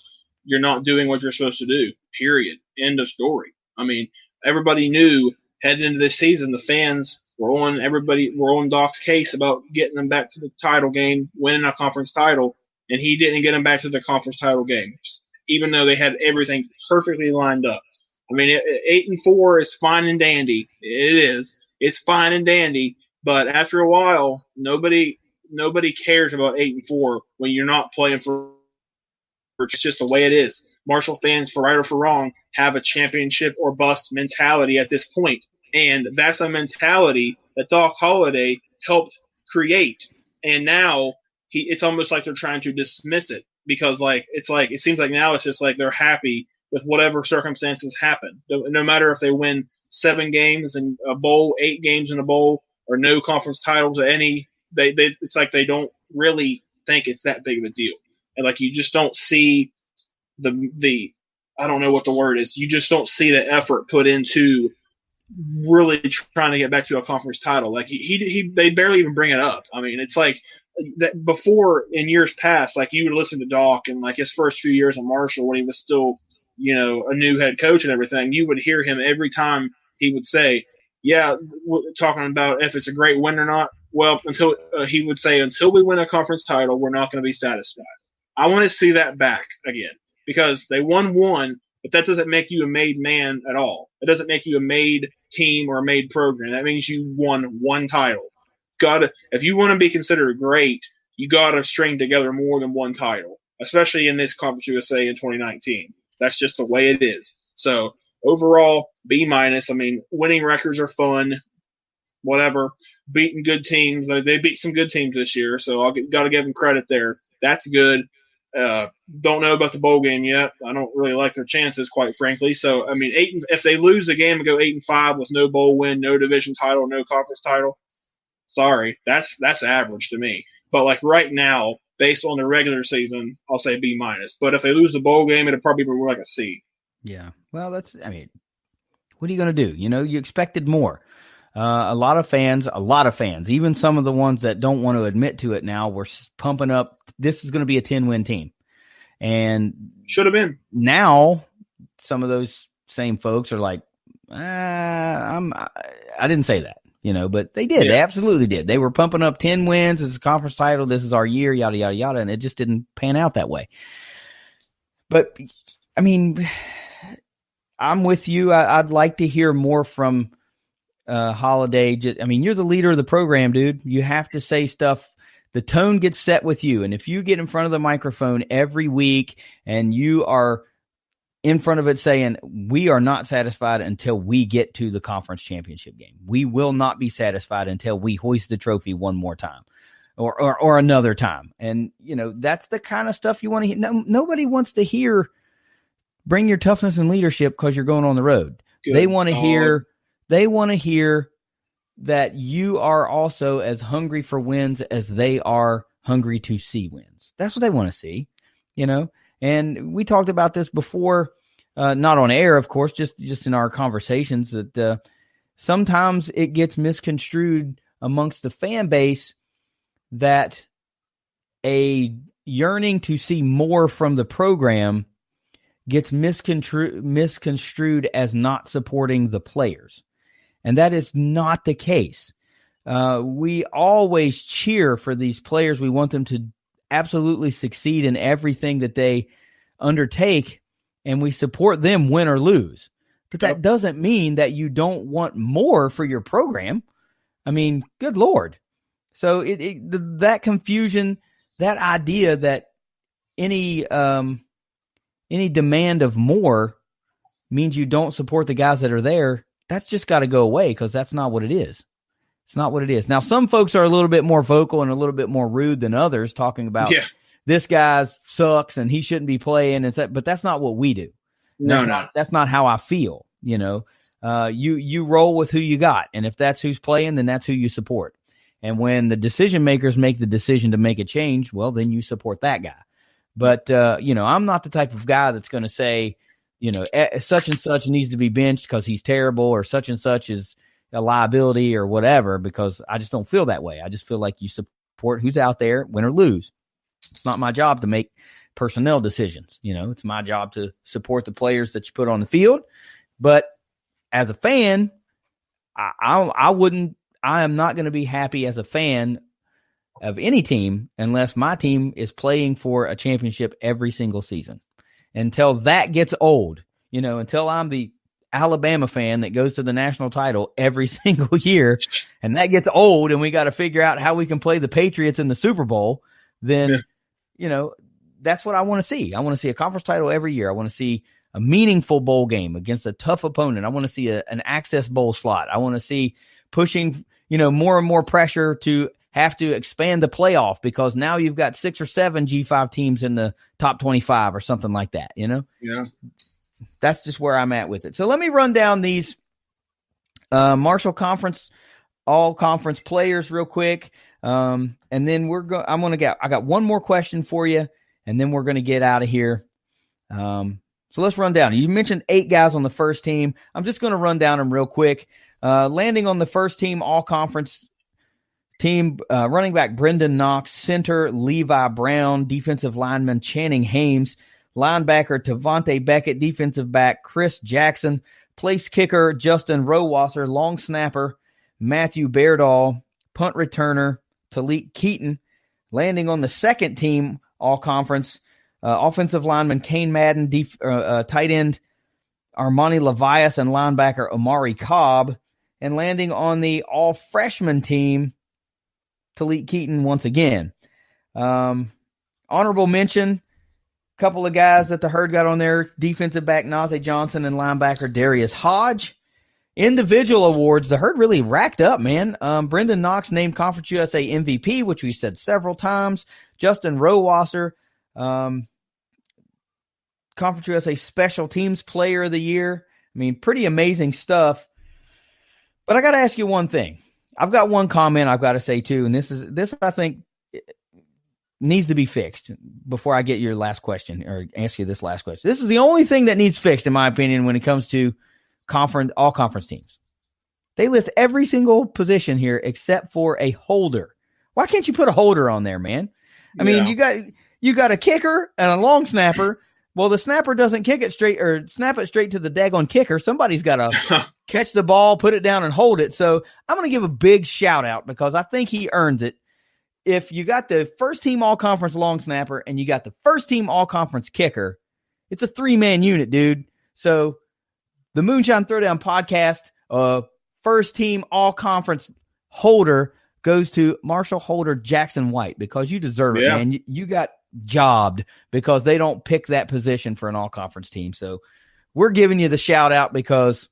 doing what you're supposed to do, period. End of story. I mean, everybody knew heading into this season, the fans were on Doc's case about getting them back to the title game, winning a conference title, and he didn't get them back to the conference title games, even though they had everything perfectly lined up. I mean, 8-4 is fine and dandy. It is. It's fine and dandy. But after a while, nobody cares about 8-4 when you're not playing for. It's just the way it is. Marshall fans, for right or for wrong, have a championship or bust mentality at this point, and that's a mentality that Doc Holliday helped create. And now it's almost like they're trying to dismiss it because, it seems like now it's just like they're happy with whatever circumstances happen. No matter if they win 7 games in a bowl, 8 games in a bowl, or no conference titles at any, it's like they don't really think it's that big of a deal. And like you just don't see the I don't know what the word is. You just don't see the effort put into really trying to get back to a conference title. Like they barely even bring it up. I mean, it's like that before in years past, like you would listen to Doc and like his first few years in Marshall when he was still, a new head coach and everything, you would hear him every time he would say, yeah, talking about if it's a great win or not. Well, he would say, until we win a conference title, we're not going to be satisfied. I want to see that back again because they won one, but that doesn't make you a made man at all. It doesn't make you a made team or a made program. That means you won one title. If you want to be considered great, you got to string together more than one title, especially in this Conference USA in 2019. That's just the way it is. So overall, B-. I mean, winning records are fun. Whatever, beating good teams. They beat some good teams this year, so got to give them credit there. That's good. Don't know about the bowl game yet. I don't really like their chances, quite frankly. So, I mean, if they lose the game and go 8-5 with no bowl win, no division title, no conference title, sorry, that's average to me. But like right now, based on the regular season, I'll say B-. But if they lose the bowl game, it'll probably be more like a C. Yeah. Well, what are you going to do? You expected more. A lot of fans, even some of the ones that don't want to admit to it now, were pumping up. This is going to be a 10-win team. And should have been. Now, some of those same folks are like, I didn't say that, but they did. Yeah. They absolutely did. They were pumping up 10 wins. It's a conference title. This is our year, yada, yada, yada. And it just didn't pan out that way. But, I mean, I'm with you. I'd like to hear more from Holiday. You're the leader of the program, dude. You have to say stuff. The tone gets set with you. And if you get in front of the microphone every week and you are in front of it saying, we are not satisfied until we get to the conference championship game. We will not be satisfied until we hoist the trophy one more time or another time. And, that's the kind of stuff you want to hear. No, nobody wants to hear, bring your toughness and leadership because you're going on the road. Good. They want to hear that you are also as hungry for wins as they are hungry to see wins. That's what they want to see, And we talked about this before, not on air, of course, just in our conversations, that sometimes it gets misconstrued amongst the fan base that a yearning to see more from the program gets misconstrued as not supporting the players. And that is not the case. We always cheer for these players. We want them to absolutely succeed in everything that they undertake, and we support them win or lose. But that doesn't mean that you don't want more for your program. I mean, good Lord. So that confusion, that idea that any demand of more means you don't support the guys that are there, that's just got to go away because that's not what it is. It's not what it is. Now, some folks are a little bit more vocal and a little bit more rude than others, talking about this guy sucks and he shouldn't be playing. But that's not what we do. That's not how I feel, you roll with who you got. And if that's who's playing, then that's who you support. And when the decision makers make the decision to make a change, well, then you support that guy. But, I'm not the type of guy that's going to say, such and such needs to be benched because he's terrible, or such and such is a liability or whatever, because I just don't feel that way. I just feel like you support who's out there, win or lose. It's not my job to make personnel decisions. It's my job to support the players that you put on the field. But as a fan, I am not going to be happy as a fan of any team unless my team is playing for a championship every single season. Until that gets old, until I'm the Alabama fan that goes to the national title every single year, and that gets old and we got to figure out how we can play the Patriots in the Super Bowl, then, that's what I want to see. I want to see a conference title every year. I want to see a meaningful bowl game against a tough opponent. I want to see an access bowl slot. I want to see pushing, more and more pressure to have to expand the playoff, because now you've got 6 or 7 G5 teams in the top 25 or something like that, Yeah. That's just where I'm at with it. So let me run down these Marshall Conference, all conference players real quick. And then I got one more question for you, and then we're going to get out of here. So let's run down. You mentioned 8 guys on the first team. I'm just going to run down them real quick. Landing on the first team, all conference team, running back Brendan Knox, center Levi Brown, defensive lineman Channing Hames, linebacker Tavante Beckett, defensive back Chris Jackson, place kicker Justin Rowasser, long snapper Matthew Beardall, punt returner Talik Keaton. Landing on the second team, all conference, offensive lineman Kane Madden, tight end Armani Levias, and linebacker Omari Cobb. And landing on the all freshman team, Talik Keaton once again. Honorable mention, a couple of guys that the Herd got on there, defensive back Najee Johnson and linebacker Darius Hodge. Individual awards, the Herd really racked up, man. Brendan Knox named Conference USA MVP, which we said several times. Justin Rowasser, Conference USA Special Teams Player of the Year. I mean, pretty amazing stuff. But I got to ask you one thing. I've got one comment I've got to say too, and this I think needs to be fixed before I get your last question, or ask you this last question. This is the only thing that needs fixed, in my opinion, when it comes to all conference teams. They list every single position here except for a holder. Why can't you put a holder on there, man? I mean, you got a kicker and a long snapper. Well, the snapper doesn't kick it straight or snap it straight to the daggone kicker. Somebody's got to catch the ball, put it down, and hold it. So I'm going to give a big shout out, because I think he earns it. If you got the first team all-conference long snapper and you got the first team all-conference kicker, it's a 3-man unit, dude. So the Moonshine Throwdown podcast, first team all-conference holder goes to Marshall Holder Jackson White, because you deserve it, man. You got jobbed because they don't pick that position for an all-conference team. So we're giving you the shout-out because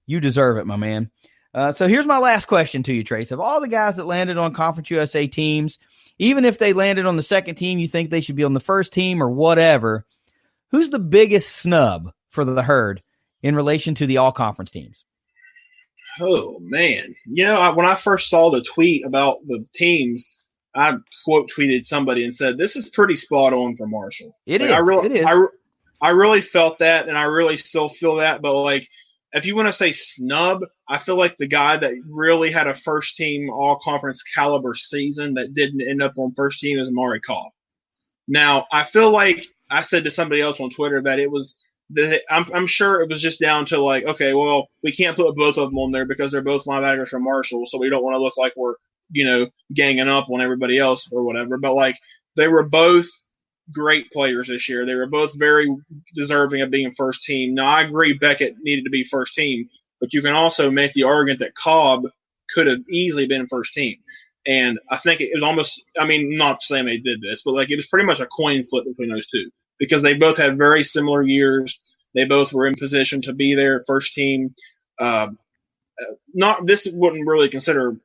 you deserve it, my man. So here's my last question to you, Trace. Of all the guys that landed on Conference USA teams, even if they landed on the second team, you think they should be on the first team or whatever, who's the biggest snub for the Herd in relation to the all-conference teams? Oh, man. When I first saw the tweet about the teams, I quote tweeted somebody and said, this is pretty spot on for Marshall. It is. I really felt that, and I really still feel that. But, if you want to say snub, I feel like the guy that really had a first-team all-conference caliber season that didn't end up on first team is Amari Cobb. Now, I feel like I said to somebody else on Twitter that I'm sure it was just down to okay, well, we can't put both of them on there because they're both linebackers from Marshall, so we don't want to look like we're, ganging up on everybody else or whatever. But, they were both great players this year. They were both very deserving of being first team. Now, I agree Beckett needed to be first team, but you can also make the argument that Cobb could have easily been first team. And I think it was almost, not saying they did this, but it was pretty much a coin flip between those two, because they both had very similar years. They both were in position to be there first team. This wouldn't really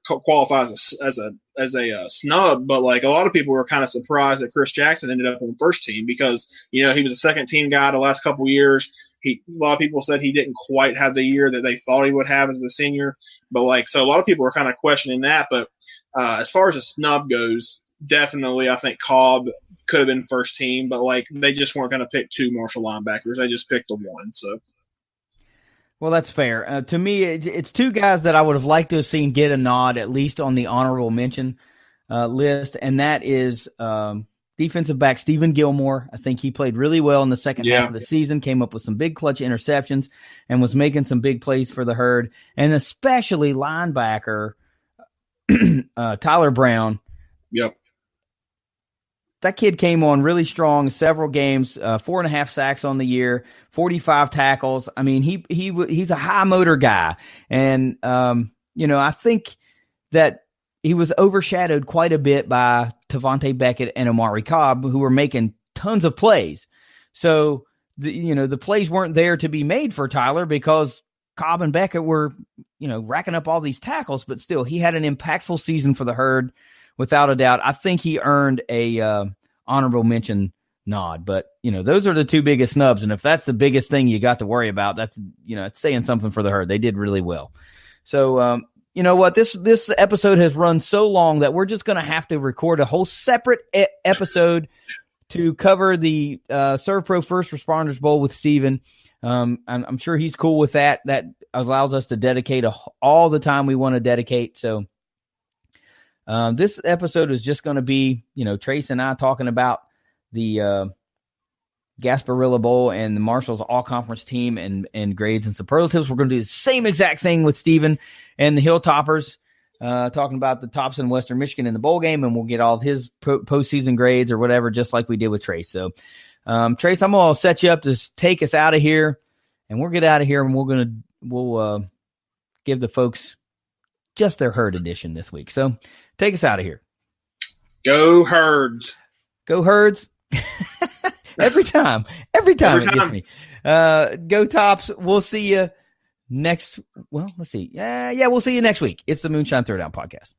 qualify as a snub, but a lot of people were kind of surprised that Chris Jackson ended up on the first team, because he was a second team guy the last couple of years. A lot of people said he didn't quite have the year that they thought he would have as a senior. But so a lot of people were kind of questioning that. But as far as a snub goes, definitely I think Cobb could have been first team, but they just weren't going to pick 2 Marshall linebackers. They just picked the one. So. Well, that's fair. To me, it's 2 guys that I would have liked to have seen get a nod, at least on the honorable mention list, and that is defensive back Stephen Gilmore. I think he played really well in the second half of the season, came up with some big clutch interceptions, and was making some big plays for the Herd, and especially linebacker Tyler Brown. Yep. That kid came on really strong, several games, 4.5 sacks on the year, 45 tackles. I mean, he's a high motor guy. And, I think that he was overshadowed quite a bit by Tavante Beckett and Omari Cobb, who were making tons of plays. So, the plays weren't there to be made for Tyler because Cobb and Beckett were, racking up all these tackles, but still he had an impactful season for the Herd. Without a doubt, I think he earned a honorable mention nod. But, those are the 2 biggest snubs. And if that's the biggest thing you got to worry about, that's, it's saying something for the Herd. They did really well. So, you know what? This episode has run so long that we're just going to have to record a whole separate episode to cover the ServPro First Responders Bowl with Steven. I'm sure he's cool with that. That allows us to dedicate all the time we want to dedicate. So, this episode is just going to be, Trace and I talking about the Gasparilla Bowl and the Marshall's all-conference team and grades and superlatives. We're going to do the same exact thing with Steven and the Hilltoppers, talking about the tops in Western Michigan in the bowl game, and we'll get all of his postseason grades or whatever, just like we did with Trace. So, Trace, I'm going to set you up to take us out of here, and we'll get out of here, and we'll give the folks just their Herd edition this week. So, take us out of here. Go Herds. Go Herds. Every time it gets me. Go Tops. We'll see you next. Well, let's see. We'll see you next week. It's the Moonshine Throwdown podcast.